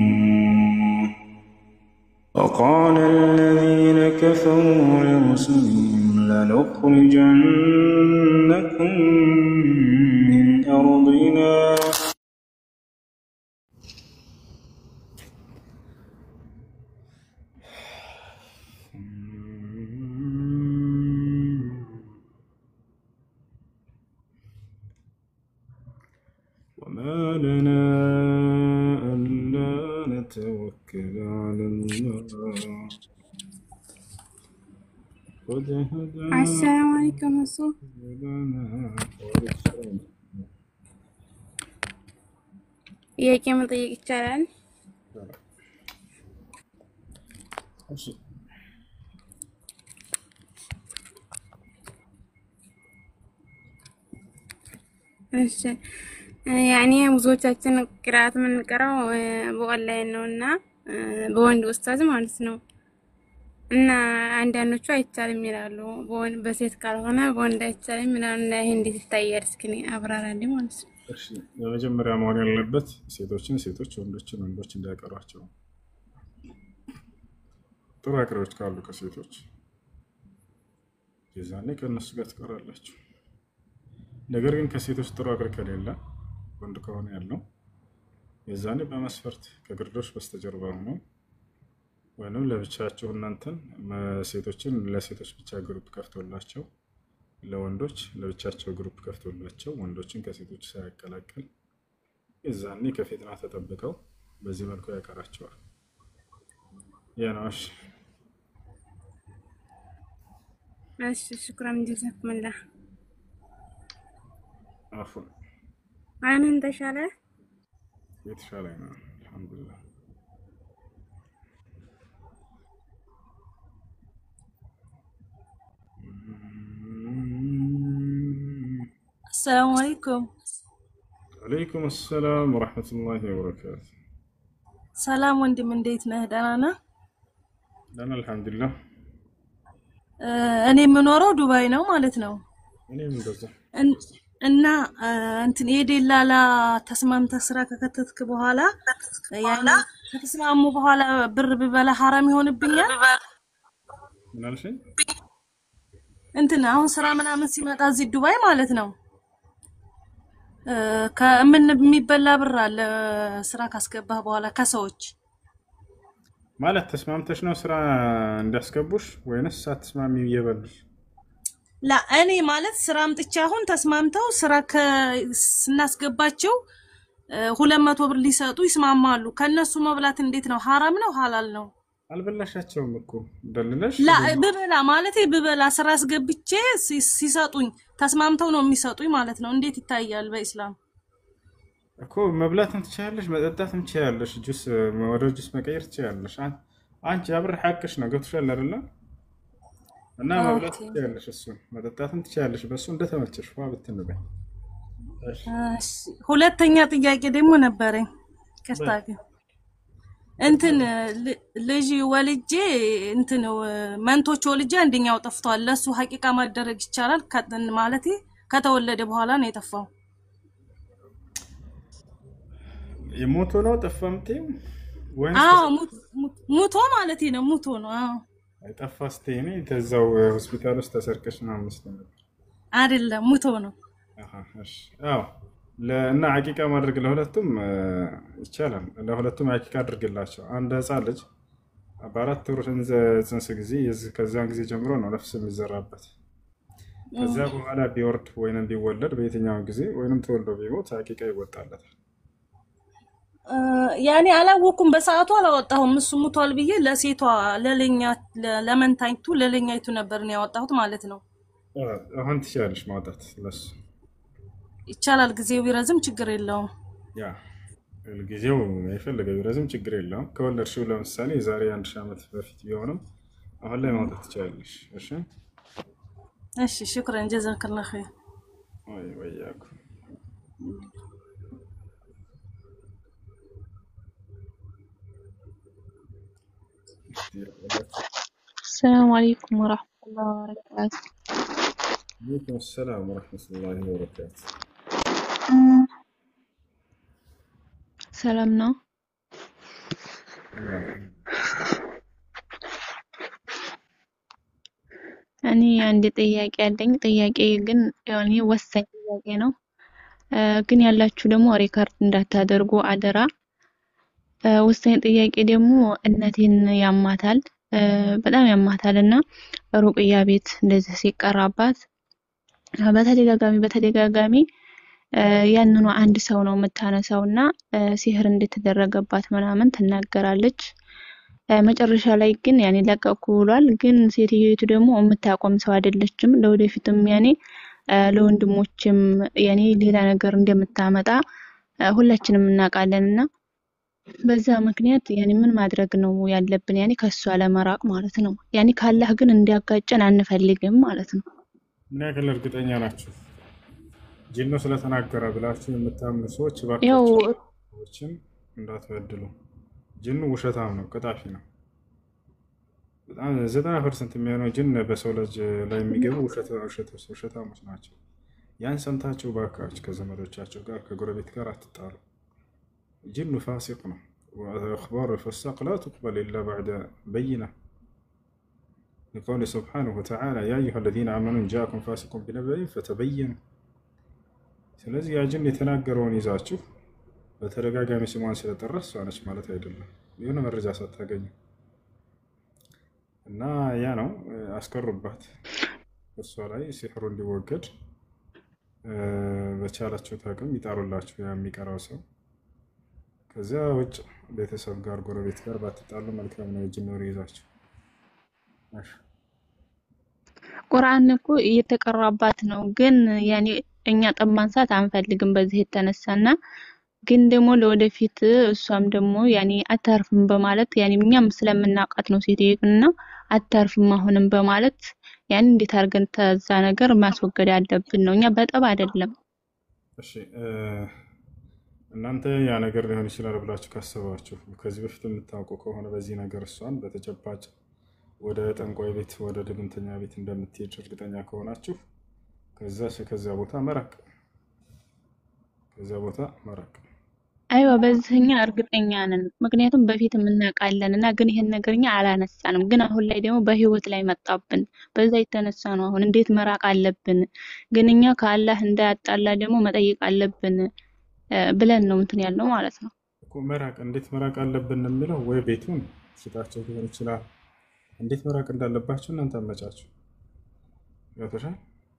وقال الذين كفروا لرسلهم لنخرجنكم من أرضنا وما لنا ألا نتوكل على الله قد هدانا السلام عليكم أصو ጥያቄ መጠየቅ ይቻላል? እሺ ያኔ ብዙዎቻችን ቅራአት የምንቀራው በኦንላይን ነውና በወንድ ኡስታዝ ማለት ነው እና አንዳንዶቹ አይቻልም ይላሉ በሴት ካልሆነ በወንድ አይቻልም ይላሉ እና ይሄ እንዴት ይታያል እስኪ አብራራልኝ ማለት ነው እሺ በመጀመሪያ መሆን ያለበት ሴቶችን ሴቶች ወንዶችን ወንዶች እንዳይቀሯቸው ጥሩ አቅራዎች ካሉ ከሴቶች የዛኔ ከነሱ ጋር ትቀራላችሁ ነገር ግን ከሴቶች ጥሩ አቅር ከሌለ ወንድ ከሆነ ያለው የዛኔ በመስፈርት ከግርዶሽ በስተጀርባ ሆኖ ወይንም ለብቻቸው እናንተን ሴቶችን ለሴቶች ብቻ ግሩፕ ከፍቶላቸው ለወንዶች ለብቻቸው ግሩፕ ከፍቶላቸው ወንዶችን ከሴቶች ሳይቀላቀል የዛኔ ከፊትና ተጠብቀው በዚህ መልኩ ያቀራቸዋል ያናሽ እሺ ሽክራን ጀዛኩሙላህ አፉን አሁን ተሻለ የተሻለ ነው አልহামዱሊላህ السلام عليكم عليكم السلام ورحمة الله وبركاته سلام ወንድም እንዴት ነህ ደህና ነህ ደህና አልহামዱሊላህ እኔ የምኖረው ዱባይ ነው ማለት ነው እኔም እንደዛ እና እንትን የደላላ ተስማምተ ስራ ከከተትክ በኋላ ያኔ ከተስማሙ በኋላ ብር ብበላ حرام ይሆንብኛል ምናልሽ እንትን አሁን ስራ ምናምን ሲመጣ እዚህ ዱባይ ማለት ነው ከምን የሚበላ ብር አለ ስራ ካስገባህ በኋላ ከሰዎች ማለት ተስማምተሽ ነው ስራ እንዳስገቡሽ ወይንስ ሳትስማሚ ይየበልሽ ላ እኔ ማለት ስራ አምጥቼ አሁን ተስማምተው ስራ ስናስገባቸው 200 ብር ሊሰጡ ይስማማሉ ከነሱ መብላት እንዴት ነው حرام ነው ሐላል ነው አልበላሻቸውም እኮ ደልለሽ ላ ብበላ ማለት ብበላ ስራ አስገብቼ ሲሰጡኝ ተስማምተው ነው የሚሰጡኝ ማለት ነው እንዴት ይታያል በእስላም እኮ መብላትም ትችያለሽ መጠጣትም ትችያለሽ ጁስ ወደ ጁስ መቀየር ትችያለሽ አንቺ አብር ሐቅሽ ነው ገብቶሻል አይደል እና መብላት ትችያለሽ እሱ መጠጣትም ትችያለሽ በሱ እንደተመቸሽ ዋ ብትነበይ እሺ ሁለተኛ ጥያቄ ደግሞ ነበረኝ ከስታገ እንትን ልጅ ወልጄ እንትን መንቶች ወልጄ አንደኛው ጠፍቷል ለሱ ሐቂቃ ማደረግ ይቻላል ከጥን ማለት ከተወለደ በኋላ ነው የጠፋው የሞቶ ነው ጠፋምቴ ወይስ ሙቶ ማለት ነው ሙቶ ነው አይጠፋስቴኔ ተዛው ሆስፒታል ውስጥ ተሰርቀሽ ነው መስሎኝ አይደለም ሙቶ ነው አሃ እሺ አዎ ለእና አቂቃ ማድረግ ለሁለቱም ይቻላል። ለሁለቱም አቂቃ አድርግላቸው። አንድ ህፃን ልጅ በ4 ወር ጽንስ ጊዜ ከዚያን ጊዜ ጀምሮ ነው ነፍስ የሚዘራበት። ከዚያ በኋላ ቢወርድ ወይንም ቢወለድ በየትኛው ጊዜ ወይንም ተወልዶ ቢሞት አቂቃ ይወጣለታል። ያኔ አላወኩም በሰዓቱ አላወጣሁም። እሱ ሙቷል ብዬ ለሴቷ ለመንታይቱ ለለኛይቱ ነበር ነው ያወጣሁት ማለት ነው። አሁን ትችላለሽ ማውጣት ለሱ ይቻላል። ጊዜው ቢረዝም ችግር የለውም። ያ ጊዜው የፈለገው ቢረዝም ችግር የለውም። ከወለድሽው ለምሳሌ ዛሬ 1000 ዓመት በፊት ቢሆንም አሁን ላይ ማውጣት ትችላለሽ። እሺ እሺ ሽክራን ጀዛከላህ ኸይር። ወያኩ السلام عليكم ورحمة الله وبركاته. وعليكم السلام ورحمة الله وبركاته. سلامنا. እኔ አንድ ጥያቄ አለኝ። ጥያቄ ግን ያኔ ወሳኝ ጥያቄ ነው። ግን ያላችሁ ደግሞ ሪካርድ እንዳታደርጉ አደራ። ወሳኝ ጥያቄ ደግሞ እናቴን ያማታል፣ በጣም ያማታልና ሩቅያ ቤት እንደዚህ ሲቀራባት በተደጋጋሚ ያንኑ አንድ ሰው ነው የምታነሳውና ሲህር እንደተደረገባት ምናምን ትናገራለች። መጨረሻ ላይ ግን ያኔ ለቀቁ ብሏል። ግን ሴትዮይቱ ደግሞ የምታቆም ሰው አይደለችም። ለወደፊትም ያኔ ለወንድሞችም ያኔ ሌላ ነገር እንደምታመጣ ሁላችንም እናውቃለንና በዛ ምክንያት ያኔ ምን ማድረግ ነው ያለብን? ያኔ ከሷ ለመራቅ ማለት ነው። ያኔ ካላህ ግን እንዲያጋጨን አንፈልግም ማለት ነው። ምን ያክል እርግጠኛ ናችሁ? ጂኖ ስለተናገረ ብላችሁ የምታምኑ ሰዎች ያው ሰዎችን እንዳትበድሉ። ጂኑ ውሸታም ነው፣ ቀጣፊ ነው። በጣም 90% የሚሆነው ጂን በሰው ልጅ ላይ የሚገቡ ውሸታሞች ናቸው። ያን ሰምታችሁ ባካችሁ ከዘመዶቻችሁ ጋር ከጎረቤት ጋር አትጣሉ። ጂኑ ፋሲቅ ነው። وأخبار الفساق لا تقبل إلا بعد بينة. لقول سبحانه وتعالى يا أيها الذين آمنوا إن جاءكم فاسق بنبأ فتبينوا. ስለዚህ ያ ጂን የተናገረውን ይዛችሁ በተደጋጋሚ ስሟን ስለጠራች እሷ ነች ማለት አይደለም፣ የሆነ መረጃ ሳታገኙ እና ያ ነው አስቀሩባት። እሷ ላይ ሲሕሩ እንዲወገድ በቻላችሁት አቅም ይጣሩላችሁ የሚቀራው ሰው። ከዚያ ውጭ ቤተሰብ ጋር ጎረቤት ጋር ባትጣሉ መልካም ነው። የጂን ወሬ ይዛችሁ ቁርአን እኮ እየተቀራባት ነው። ግን ያኔ እኛ ጠብ ማንሳት አንፈልግም በዚህ የተነሳና ግን ደግሞ ለወደፊት እሷም ደግሞ ያኔ አታርፍም በማለት ያኔ እኛም ስለምናውቃት ነው ሴትዮና አታርፍም አሁንም በማለት ያኔ እንዴት አድርገን ተዛ ነገር ማስወገድ ያለብን ነው። እኛ በጠብ አይደለም። እሺ እናንተ ያ ነገር ሊሆን ይችላል ብላችሁ ካሰባችሁ ከዚህ በፊት የምታውቁ ከሆነ በዚህ ነገር እሷን በተጨባጭ ወደ ጠንቋይ ቤት ወደ ድግምተኛ ቤት እንደምትሄድ እርግጠኛ ከሆናችሁ ከዛ ቦታ መራቅ። አይዋ በዚህኛ እርግጠኛ ነን። ምክንያቱም በፊት እናውቃለንና ግን ይሄን ነገርኛ አላነሳንም። ግን አሁን ላይ ደግሞ በህይወት ላይ መጣብን። በዛ የተነሳ ነው አሁን እንዴት መራቅ አለብን። ግን እኛ ከአላህ እንዳያጣላ ደግሞ መጠየቅ አለብን ብለን ነው እንትን ያለው ማለት ነው እኮ። መራቅ እንዴት መራቅ አለብን የሚለው ወይ ቤቱን ሽጣቸው ሊሆን ይችላል። እንዴት መራቅ እንዳለባችሁ እናንተ አመቻችሁ ያተሻ።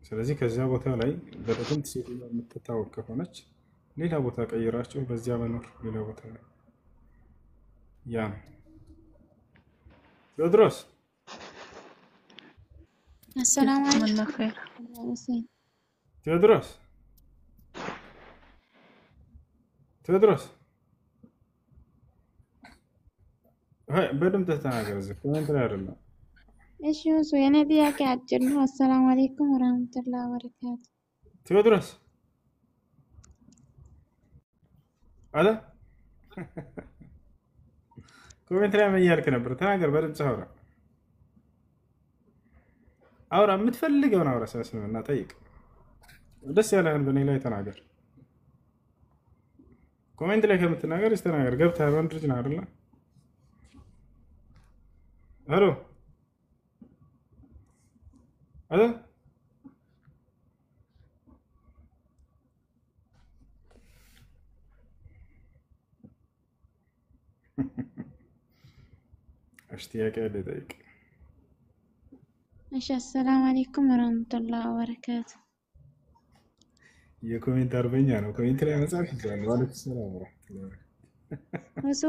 ስለዚህ ከዚያ ቦታ ላይ በደንብ ሴት የምትታወቅ ከሆነች ሌላ ቦታ ቀይራችሁ በዚያ መኖር ሌላ ቦታ ላይ ያ ቴዎድሮስ السلام عليكم. ቴዎድሮስ በደንብ ተናገር። እዚህ ኮሜንት ላይ አይደለም። ايش هو يعني دياك عجلنا. السلام عليكم ورحمة الله وبركاته. ቴዎድሮስ አለ ኮሜንት ላይ ምን እያልክ ነበር? ተናገር፣ በድምጽ አውራ። የምትፈልገውን አውራ። ስለስልምና ጠይቅ። ደስ ያለህን በእኔ ላይ ተናገር። ኮሜንት ላይ ከምትናገር ተናገር። ገብተህ ወንድ ልጅ ነህ አይደለ? ሄሎ አለ ጥያቄ ልጠይቅ። እሺ አሰላሙ አለይኩም ወራህመቱላሂ ወበረካቱ። የኮሜንት አርበኛ ነው። ኮሜንት ላይ መጻፍ ይችላል። ወአለይኩም ሰላም ወራህመቱላሂ ብዙ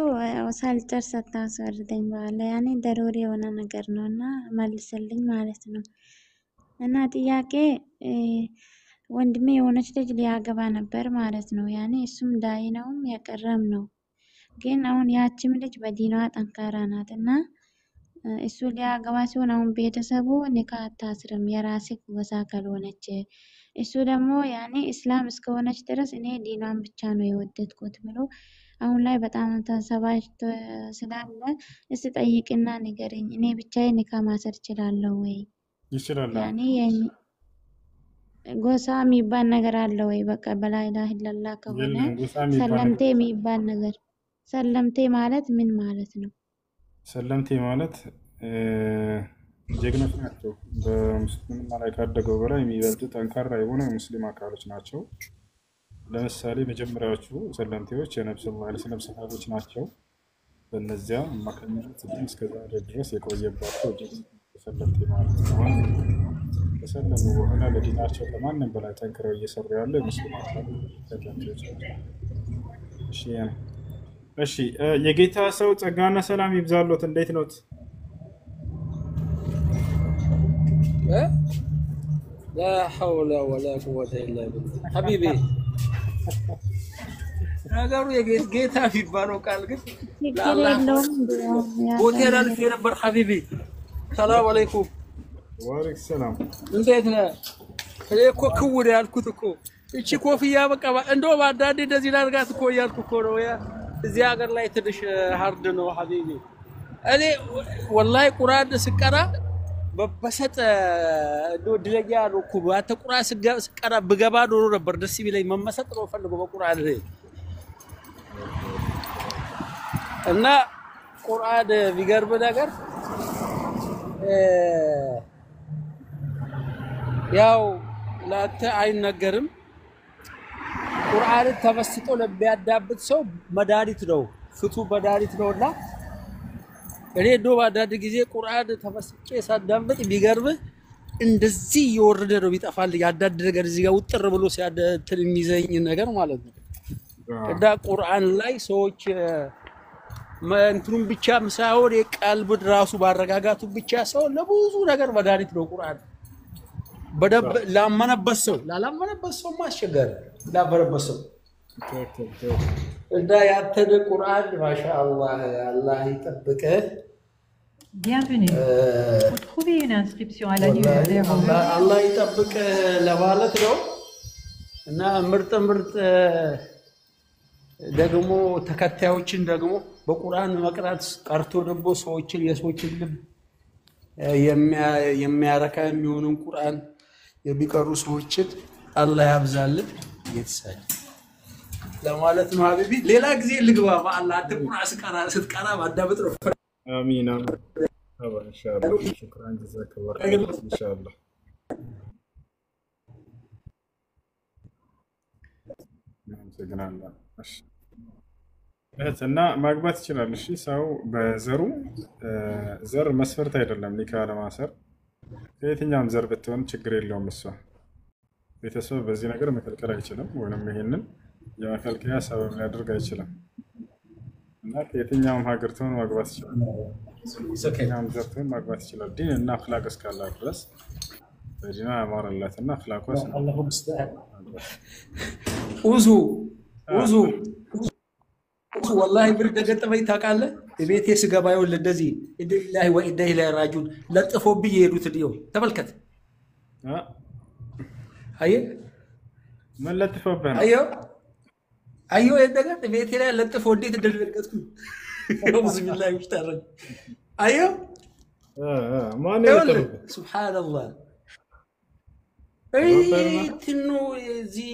ሳልጨርስ አታስወርደኝ በኋላ ያኔ ደሩሪ የሆነ ነገር ነውና መልስልኝ ማለት ነው። እና ጥያቄ ወንድሜ የሆነች ልጅ ሊያገባ ነበር ማለት ነው። ያኔ እሱም ዳይ ነውም ያቀረም ነው። ግን አሁን ያቺም ልጅ በዲኗ ጠንካራ ናትና እሱ ሊያገባ ሲሆን አሁን ቤተሰቡ ኒካ አታስርም የራሴ ጎሳ ካልሆነች እሱ ደግሞ ያኔ እስላም እስከሆነች ድረስ እኔ ዲኗን ብቻ ነው የወደድኩት ብሎ አሁን ላይ በጣም ተሰባጅቶ ስላለ እስቲ ጠይቅና ንገረኝ። እኔ ብቻዬን ኒካ ማሰር እችላለሁ ወይ? ይችላል። ያኔ ጎሳ የሚባል ነገር አለ ወይ? በቃ በላ ኢላሀ ኢላላህ ከሆነ ሰለምቴ የሚባል ነገር ሰለምቴ ማለት ምን ማለት ነው? ሰለምቴ ማለት ጀግኖች ናቸው። በሙስሊምና ላይ ካደገው በላይ የሚበልጡ ጠንካራ የሆኑ ሙስሊም አካሎች ናቸው። ለምሳሌ መጀመሪያዎቹ ሰለምቴዎች የነብዩ ሰለላሁ ዐለይሂ ወሰለም ሰሃቦች ናቸው። በእነዚያ አማካኝነት እስከ ዛሬ ድረስ የቆየባቸው ሰለምቴ ማለት ነው። ከሰለሙ በኋላ ለዲናቸው ከማንም በላይ ጠንክረው እየሰሩ ያሉ የሙስሊም ሰለምቴዎች ናቸው። እሺ የጌታ ሰው ጸጋና ሰላም ይብዛሎት። እንዴት ኖት? لا حول ولا قوة إلا بالله حبيبي ነገሩ የጌታ የሚባለው ቃል ግን ሆቴል አልፌ ነበር ሐቢቢ። ሰላም አለይኩም። ወአለይኩም ሰላም። እንዴት ነህ? እኔ እኮ ክውር ያልኩት እኮ እቺ ኮፍያ በቃ እንደው ባዳዴ እንደዚህ ላድርጋት እኮ እያልኩ እኮ ነው። እዚህ ሀገር ላይ ትንሽ ሃርድ ነው ሐቢቢ። እኔ ወላሂ ቁርአን ስቀራ በበሰጠ ድለኛ ነው እኮ አንተ ቁርአን ስቀራ ብገባ ኖሮ ነበር ደስ ይለኝ። መመሰጥ ነው ፈልጎ በቁርአን እና ቁርአን ቢገርም ነገር ያው ላንተ አይነገርም። ቁርአን ተመስጦ ለሚያዳብጥ ሰው መድኃኒት ነው፣ ፍቱ መድኃኒት ነውና እኔ እንደው ባዳድ ጊዜ ቁርአን ተመስጬ ሳዳምጥ ቢገርም እንደዚህ እየወረደ ነው የሚጠፋል። ያዳድ ነገር እዚህ ጋር ውጥር ብሎ ሲያደትል የሚዘኝ ነገር ማለት ነው። እና ቁርአን ላይ ሰዎች እንትኑን ብቻ ሳይሆን የቀልብ ራሱ ባረጋጋቱ ብቻ ሰው ለብዙ ነገር መድኃኒት ነው ቁርአን። በደብ ላመነበት ሰው ላላመነበት ሰው ማስቸገር ላበረበት ሰው እና ያንተን ቁርአን ማሻአላህ አላህ ይጠብቅህ። Bienvenue. Vous trouvez une inscription à la newsletter. አላህ ይጠብቅህ ለማለት ነው። እና ምርጥ ደግሞ ተከታዮችን ደግሞ በቁርአን መቅራት ቀርቶ ደግሞ ሰዎችን የሰዎችን ልብ የሚያረካ የሚሆነውን ቁርአን የሚቀሩ ሰዎችን አላህ ያብዛልን ይተሳል ለማለት ነው ሀቢቢ። ሌላ ጊዜ ልግባ በአላህ አንተ ቁርአን ስትቀራ ማዳመጥ ነው። አሚን አባ ኢንሻአላህ። ሽክራን ጀዛከላህ ኢንሻአላህ። እሺ እና ማግባት ይችላል። እሺ ሰው በዘሩ ዘር መስፈርት አይደለም ኒካ ለማሰር። ከየትኛውም ዘር ብትሆን ችግር የለውም። እሷ ቤተሰብ በዚህ ነገር መከልከል አይችልም፣ ወይንም ይሄንን የመከልከያ ሰበብ ሊያደርግ አይችልም። እና ከየትኛውም ሀገር ትሆን ማግባት ይችላል። ከየትኛውም ዘር ትሆን ማግባት ይችላል። ዲን እና አኽላቅ እስካላት ድረስ በዲኗ ያማረላትና አኽላቋ አላሁ ሙስተዓን ውዙ والله برد ገጠመኝ ታውቃለህ? ቤቴ ስገባ ይወል እንደዚህ ኢላሂ ወኢና ኢለይሂ ራጂዑን ለጥፎብኝ የሄዱት ነው። ተመልከት። አየህ ምን ለጥፎብህ ነው? አየሁ የነገር ቤቴ ላይ ለጥፎ እንዴት እንደደረገጥኩ አውዝ ቢላሂ ይሽታረኝ። አየህ ማን ነው? ሱብሃንአላህ ትኑ እዚህ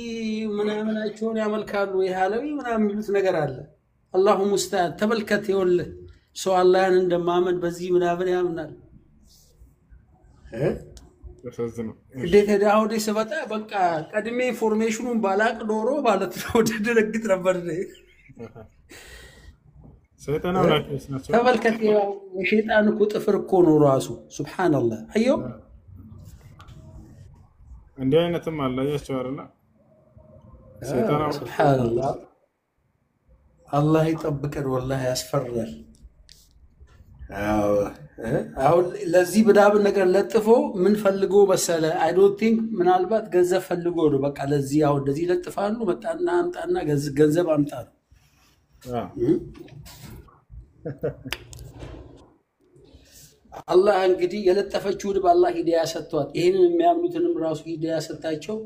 ምናምናቸውን ያመልካሉ ይሃለዊ ምናምን የሚሉት ነገር አለ። አላሁ ሙስተዓን ተመልከት። ይኸውልህ ሰው አላህን እንደማመን በዚህ ምናምን ያምናል። እንዴት አሁን ስመጣ በቃ ቀድሜ ኢንፎርሜሽኑን ባላቅ ኖሮ ማለት ነው ደረግጥ ነበር። ሰይጣን አምላኪዎች ናቸው። ተመልከት የሸይጣን እኮ ጥፍር እኮ ነው ራሱ ሱብሃንአላህ አየው እንዲህ አይነትም አላያቸው አይደል ሰይጣን ሱብሃንአላህ አላህ ይጠብቀን ወላሂ ያስፈራል አሁን ለዚህ ብዳብ ነገር ለጥፎ ምን ፈልጎ መሰለ አይ ዶንት ቲንክ ምናልባት ገንዘብ ፈልጎ ነው በቃ ለዚህ አሁን እንደዚህ ለጥፋሉ መጣና አምጣና ገንዘብ አምጣ አላህ እንግዲህ የለጠፈችውን በአላህ ሂዳያ ሰጥቷት ይሄንን የሚያምኑትንም ራሱ ሂዳያ ሰጣቸው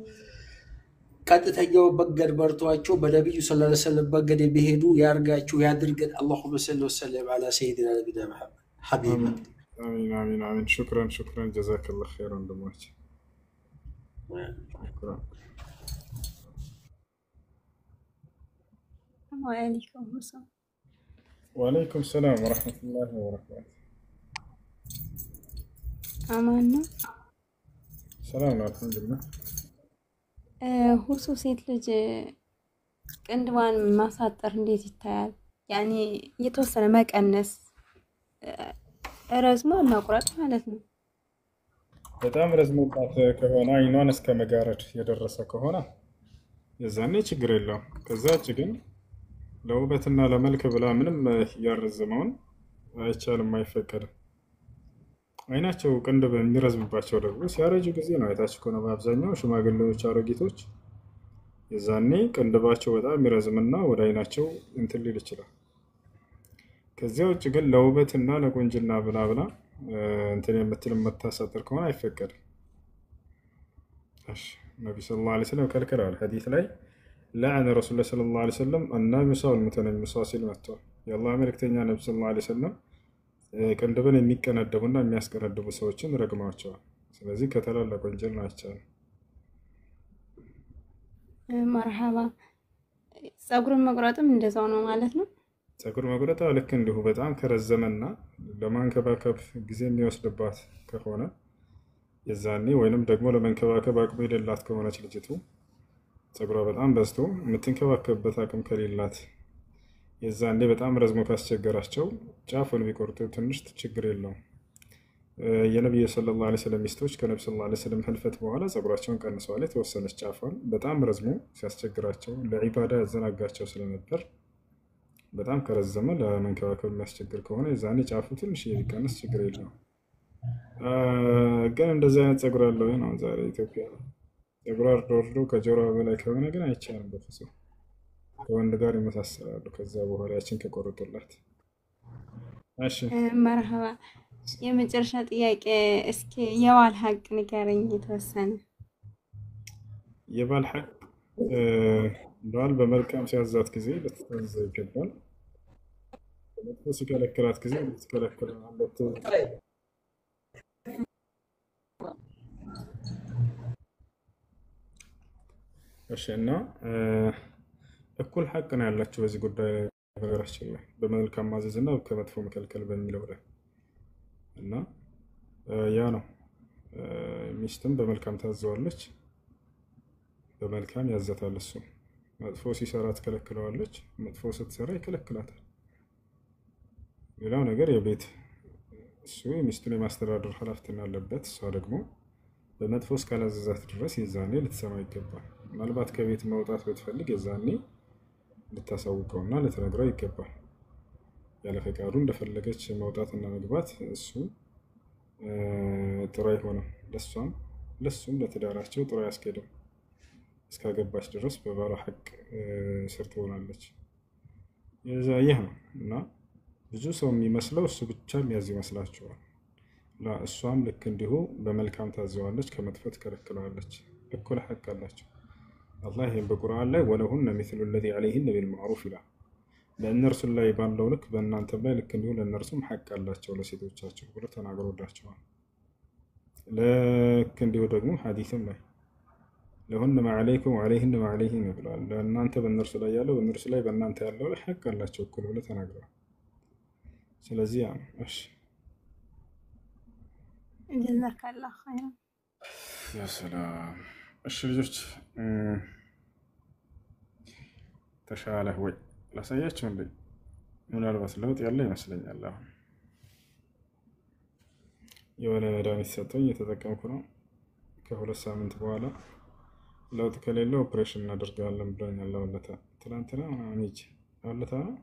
ቀጥተኛው በገድ በርቷቸው በነብዩ ሰለላሁ ዐለይሂ ወሰለም በገድ ቢሄዱ ያርጋቸው ያድርገን اللهم صل وسلم على سيدنا نبينا محمد حبيبي امين امين امين شكرا جزاك الله خيرا دموعك شكرا وعليكم السلام ورحمة الله وبركاته አማና ሰላም ነው አልሐምዱሊላህ ሁሱ ሴት ልጅ ቅንድቧን ማሳጠር እንዴት ይታያል ያኒ የተወሰነ መቀነስ ረዝሞ መቁረጥ ማለት ነው በጣም ረዝሞባት ከሆነ አይኗን እስከ መጋረድ የደረሰ ከሆነ የዛኔ ችግር የለውም ከዛ ውጭ ግን ለውበትና ለመልክ ብላ ምንም ያረዘመውን አይቻልም አይፈቀድም አይናቸው ቅንድብ የሚረዝምባቸው ደግሞ ሲያረጁ ጊዜ ነው አይታችሁ ከሆነ በአብዛኛው ሽማግሌዎች አሮጊቶች የዛኔ ቅንድባቸው በጣም ይረዝምና ወደ አይናቸው እንትን ሊል ይችላል ከዚያ ውጭ ግን ለውበትና ለቁንጅና ብላ እንትን የምትል መታሳጥር ከሆነ አይፈቀድም እሺ ነብዩ ሰለላሁ ዐለይሂ ወሰለም ከልክለዋል ሐዲስ ላይ لعن رسول الله صلى الله عليه وسلم النامصة والمتنمصة ሲል መጥቷል የአላህ መልእክተኛ ነብዩ ሰለላሁ ዐለይሂ ወሰለም ቅንድብን የሚቀነደቡና የሚያስቀነድቡ ሰዎችን ረግማቸዋል ስለዚህ ከተላላቅ ወንጀል ናቸው መርሐባ ጸጉርን መቁረጥም እንደዛው ነው ማለት ነው ጸጉር መቁረጥ ልክ እንዲሁ በጣም ከረዘመና ለማንከባከብ ጊዜ የሚወስድባት ከሆነ የዛኔ ወይንም ደግሞ ለመንከባከብ አቅም የሌላት ከሆነች ልጅቱ ጸጉሯ በጣም በዝቶ የምትንከባከብበት አቅም ከሌላት የዛኔ በጣም ረዝሞ ካስቸገራቸው ጫፉን ቢቆርጡ ትንሽ ችግር የለውም የነብዩ ሰለላሁ ዐለይሂ ወሰለም ሚስቶች ከነብዩ ሰለላሁ ዐለይሂ ወሰለም ህልፈት በኋላ ጸጉራቸውን ቀንሰዋል የተወሰነች ጫፏን በጣም ረዝሞ ሲያስቸግራቸው ለዒባዳ ያዘናጋቸው ስለነበር በጣም ከረዘመ ለመንከባከብ የሚያስቸግር ከሆነ የዛኔ ጫፉ ትንሽ ቢቀንስ ችግር የለውም ግን እንደዚህ አይነት ጸጉር ያለው ነው ዛሬ ኢትዮጵያ ጸጉር ወርዶ ከጆሮ በላይ ከሆነ ግን አይቻልም በፍጹም ከወንድ ጋር ይመሳሰላሉ ከዛ በኋላ ያችን ከቆረጡላት እሺ መርሐባ የመጨረሻ ጥያቄ እስኪ የባል ሐቅ ንገረኝ የተወሰነ የባል ሐቅ ባል በመልካም ሲያዛት ጊዜ ለተታዘዘ ይገባል በመጥፎ ሲከለክላት ጊዜ ልትከለክላት እሺ እና እኩል ሐቅ ነው ያላችሁ በዚህ ጉዳይ ነገራችን ላይ በመልካም ማዘዝና ከመጥፎ መከልከል በሚለው ላይ እና ያ ነው ሚስትም በመልካም ታዘዋለች በመልካም ያዘታል እሱ መጥፎ ሲሰራ ትከለክለዋለች መጥፎ ስትሰራ ይከለክላታል ሌላው ነገር የቤት እሱ ሚስቱን የማስተዳደር ኃላፊነት አለበት እሷ ደግሞ በመጥፎ እስካላዘዛት ድረስ የዛኔ ልትሰማ ይገባል ምናልባት ከቤት መውጣት ብትፈልግ የዛኔ ልታሳውቀውና ልትነግረው ይገባል ያለ ፈቃዱ እንደፈለገች መውጣትና መግባት እሱ ጥሩ አይሆንም ለሱም ለትዳራቸው ጥሩ ያስኬደው እስካገባች ድረስ በባሏ ሐቅ ስር ትሆናለች ይህ ነው እና ብዙ ሰው የሚመስለው እሱ ብቻ የሚያዝ ይመስላችኋል እሷም ልክ እንዲሁ በመልካም ታዘዋለች ከመጥፎ ትከለክለዋለች እኩል ሐቅ አላቸው አላህ ይሄን በቁርአን ላይ ወለሁን مثل الذي عليهن بالمعروف ይላል ለእነርሱ ላይ ባለው ልክ በእናንተ ላይ ልክ እንዲሁ ለእነርሱም ሐቅ አላቸው ለሴቶቻቸው ብሎ ተናግሮላቸዋል ልክ እንዲሁ ደግሞ ሐዲስም ላይ ለሁን ما عليكم وعليهن ما عليهن ብሏል ለእናንተ በእነርሱ ላይ ያለው በእነርሱ ላይ በእናንተ ያለው ላይ ሐቅ አላቸው እኩል ብሎ ተናግሯል ስለዚህ እሺ ጀዛከላህ ኸይራ ያ ሰላም እሺ ልጆች ተሻለ ወይ ላሳያችሁ እንዴ ምናልባት ለውጥ ያለ ይመስለኛል። አሁን የሆነ መድኃኒት ሰጠኝ የተጠቀምኩ ነው። ከ2 ሳምንት በኋላ ለውጥ ከሌለ ኦፕሬሽን እናደርጋለን ብለኛል። ለወለታ ትናንትና ምናምን ሂጅ ወለታ ነው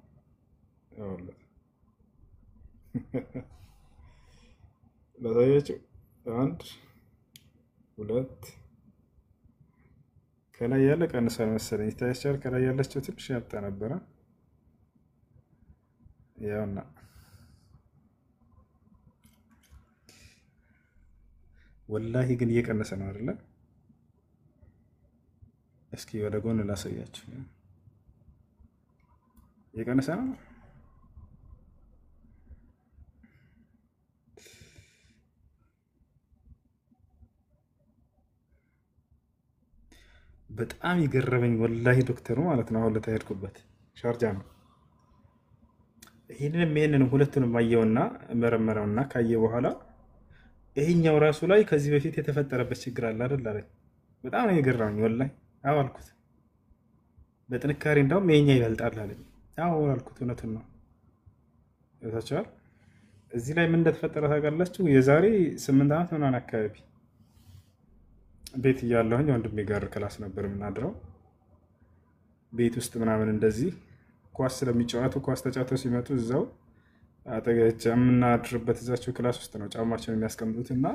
ያወለታ ለታያችሁ 1 2 ከላይ ያለ ቀንሷል መሰለኝ ይታያችኋል። ከላይ ያለችው ትንሽ ያጣ ነበረ። ያውና ወላሂ ግን እየቀነሰ ነው አይደለ? እስኪ ወደ ጎን ላሳያችሁ። እየቀነሰ ነው። በጣም ይገረመኝ ወላሂ ዶክተሩ ማለት ነው። አሁን ለተሄድኩበት ሻርጃ ነው። ይሄንንም ሁለቱንም አየውና መረመረውና ካየ በኋላ ይሄኛው ራሱ ላይ ከዚህ በፊት የተፈጠረበት ችግር አለ አይደል አለኝ። በጣም ነው የገረመኝ ወላሂ። አዎ አልኩት። በጥንካሬ እንደውም ይሄኛ ይበልጣል አለኝ። አዎ አልኩት። እውነቱን ነው። ያታችኋል። እዚህ ላይ ምን እንደተፈጠረ ታውቃላችሁ? የዛሬ 8 ዓመት ምናምን አካባቢ ቤት እያለሁኝ ወንድሜ ጋር ክላስ ነበር የምናድረው። ቤት ውስጥ ምናምን እንደዚህ ኳስ ስለሚጫወቱ ኳስ ተጫውተው ሲመጡ እዛው አጠገች የምናድርበት እዛቸው ክላስ ውስጥ ነው ጫማቸውን የሚያስቀምጡት እና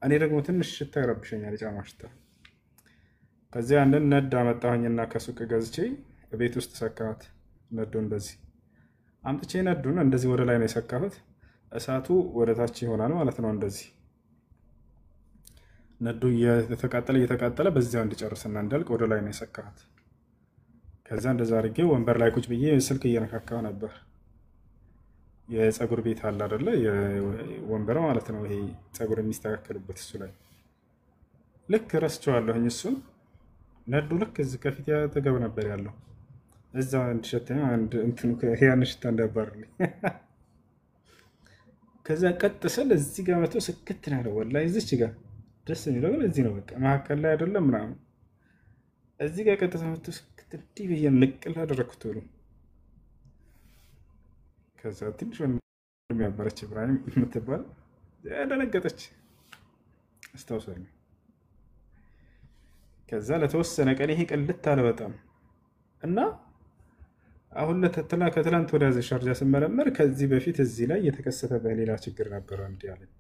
እኔ ደግሞ ትንሽ ሽታ ይረብሸኛል፣ የጫማ ሽታ። ከዚያ አንድን ነድ አመጣሁኝና ከሱቅ ገዝቼ ቤት ውስጥ ሰካሁት። ነዱ እንደዚህ አምጥቼ ነዱን እንደዚህ ወደ ላይ ነው የሰካሁት። እሳቱ ወደ ታች ይሆናል ማለት ነው። እንደዚህ ነዱ እየተቃጠለ በዚያው እንዲጨርስና እንዳልቅ ወደ ላይ ነው የሰካሁት። ከዛ እንደዛ አድርጌ ወንበር ላይ ቁጭ ብዬ ስልክ እየነካካሁ ነበር። የፀጉር ቤት አለ አይደለ? የወንበር ማለት ነው። ይሄ ፀጉር የሚስተካከሉበት እሱ ላይ ልክ ረስቼዋለሁኝ። እሱን ነዱ ልክ እዚህ ከፊት ያጠገብ ነበር ያለው። እዛ እንድሸተኝ እንትኑ ያን ሽታ እንዳባርልኝ። ከዛ ቀጥ ስል እዚህ ጋር መቶ ስክት ነው ያለው ወላሂ። እዚች ጋር ደስ የሚለው ግን እዚህ ነው፣ በቃ መሀከል ላይ አይደለም ምናምን። እዚህ ጋር ቀጥታ መቶ ስክት እንዲህ ብዬ ንቅል አደረኩት ሁሉ። ከዛ ትንሽ ወንድም ያበረች ኢብራሂም የምትባል ደነገጠች አስታውሳለሁ። ከዛ ለተወሰነ ቀን ይሄ ቅልት አለ በጣም እና አሁን ከትላንት ወደ ሻርጃ ስመረመር ከዚህ በፊት እዚህ ላይ የተከሰተ በሌላ ችግር ነበረ እንዲህ አለኝ።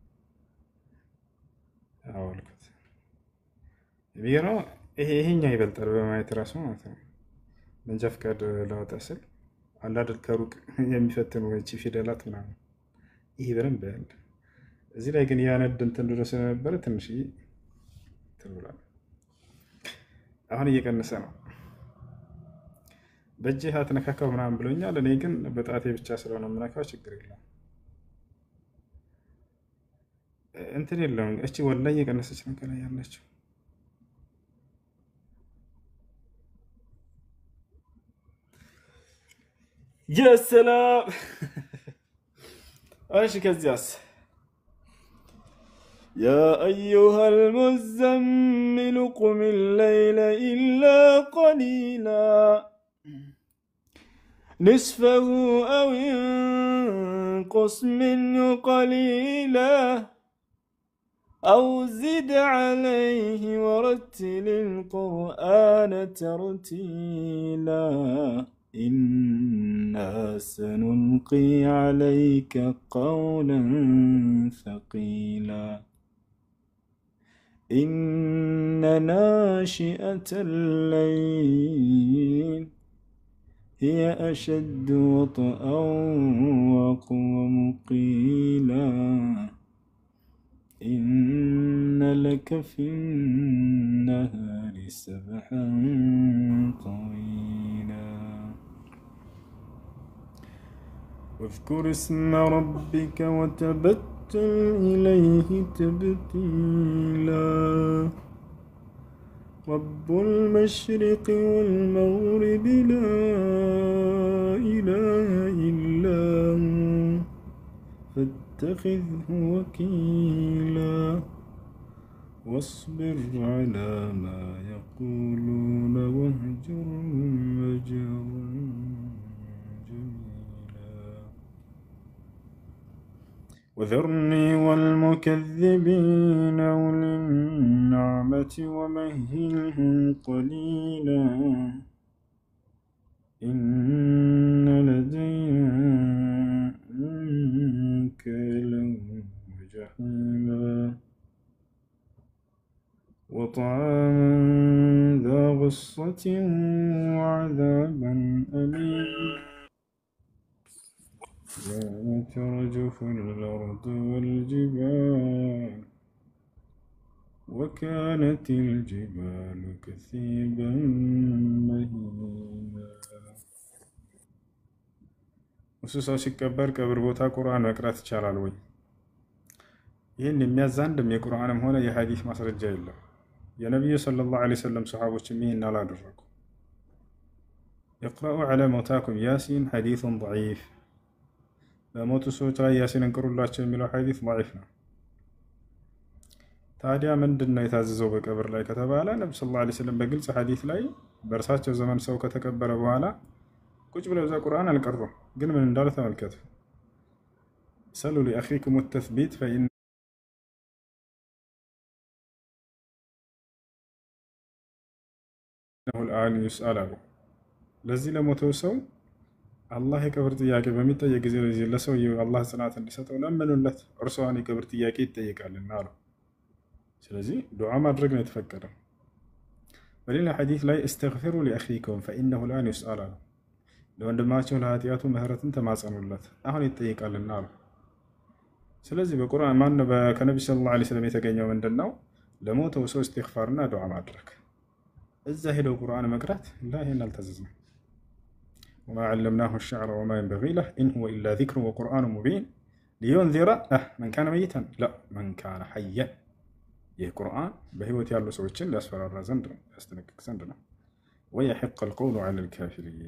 አዎ አልኩት። ነው ይሄኛ ይበልጣል በማየት ራሱ ማለት ነው። መንጃ ፈቃድ ላወጣ ስል አለ አይደል ከሩቅ የሚፈትኑ ወጪ ፊደላት ምናምን ይሄ በደንብ ያለ እዚህ ላይ ግን ያነድ እንትን ድረስ ስለነበረ ትንሽ ትብሏል። አሁን እየቀነሰ ነው። በእጅህ አትነካካው ምናምን ብሎኛል። እኔ ግን በጣቴ ብቻ ስለሆነ የምነካው ችግር የለም እንትን የለውም። እቺ ወላሂ እየቀነሰች ነው ከላይ ያለችው። የሰላም እሺ ከዚያስ يا أيها المزمل قم الليل إلا قليلا نصفه أو انقص منه قليلا أو زد عليه ورتل القرآن ترتيلا إنا سنلقي عليك قولا ثقيلا إن ناشئة الليل هي أشد وطئا وأقوم قيلا إن لك في النهار سبحا طويلا واذكر اسم ربك وتبتل إليه تبتيلا رب المشرق والمغرب لا إله إلا هو فاتخذه وكيلا واصبر على ما يقولون واهجرهم هجرا جميلا وذرني والمكذبين أولي النعمة ومهلهم قليلا إن لدينا أنكالا وجحيما وطعاما ذا غصة وعذابا أليما يوم ترجف الأرض والجبال وكانت الجبال كثيبا مهينا وسوسو ሲቀበር ቀብር ቦታ ቁርአን መቅራት ይቻላል ወይ? ይህን የሚያዛንድም የቁርአንም ሆነ የሐዲስ ማስረጃ የለም። የነብዩ ሰለላሁ ዐለይሂ ወሰለም ሰሃቦችም ይህን አላደረጉ። يقرأ على موتاكم ياسين حديث ضعيف ለሞቱ ሰዎች ላይ ያሲን እንቅሩላቸው የሚለው ሐዲስ ضعيف ነው። ታዲያ ምንድነው የታዘዘው በቀብር ላይ ከተባለ ነብዩ ሰለላሁ ዐለይሂ ወሰለም በግልጽ ሐዲስ ላይ በእርሳቸው ዘመን ሰው ከተቀበረ በኋላ ቁጭ ብለው እዛ ቁርአን አልቀሩም። ግን ምን እንዳለ ተመልከቱ። ሰሉ لأخيكم التثبيت فإنه الآن يسأل عنه ለዚህ ለሞተው ሰው አላህ የቀብር ጥያቄ በሚጠየቅ ጊዜ ለሰውየው አላህ ጽናት እንዲሰጠው ለምኑለት፣ እርሷን የቀብር ጥያቄ ይጠየቃልና አለው። ስለዚህ ዱዓ ማድረግ ነው የተፈቀደው። በሌላ ሐዲስ ላይ استغفروا لأخيكم فإنه الآن يسأل عنه ለወንድማቸው ለኃጢአቱ ምህረትን ተማጸኑለት አሁን ይጠየቃልና አለው። ስለዚህ በቁርአን ማን ከነብዩ ሰለላሁ ዐለይሂ ወሰለም የተገኘው ምንድነው? ለሞተው ሰው استغفارና ዱዓ ማድረግ። እዛ ሄደው ቁርአን መቅራት ይሄን አልታዘዝንም። وما علمناه الشعر وما ينبغي له إن هو إلا ذكر وقرآن مبين لينذر من كان ميتا لا من كان حيا. ይህ ቁርአን በህይወት ያሉ ሰዎችን ሊያስፈራራ ዘንድ ነው፣ ያስጠነቅቅ ዘንድ ነው። ويحق القول على الكافرين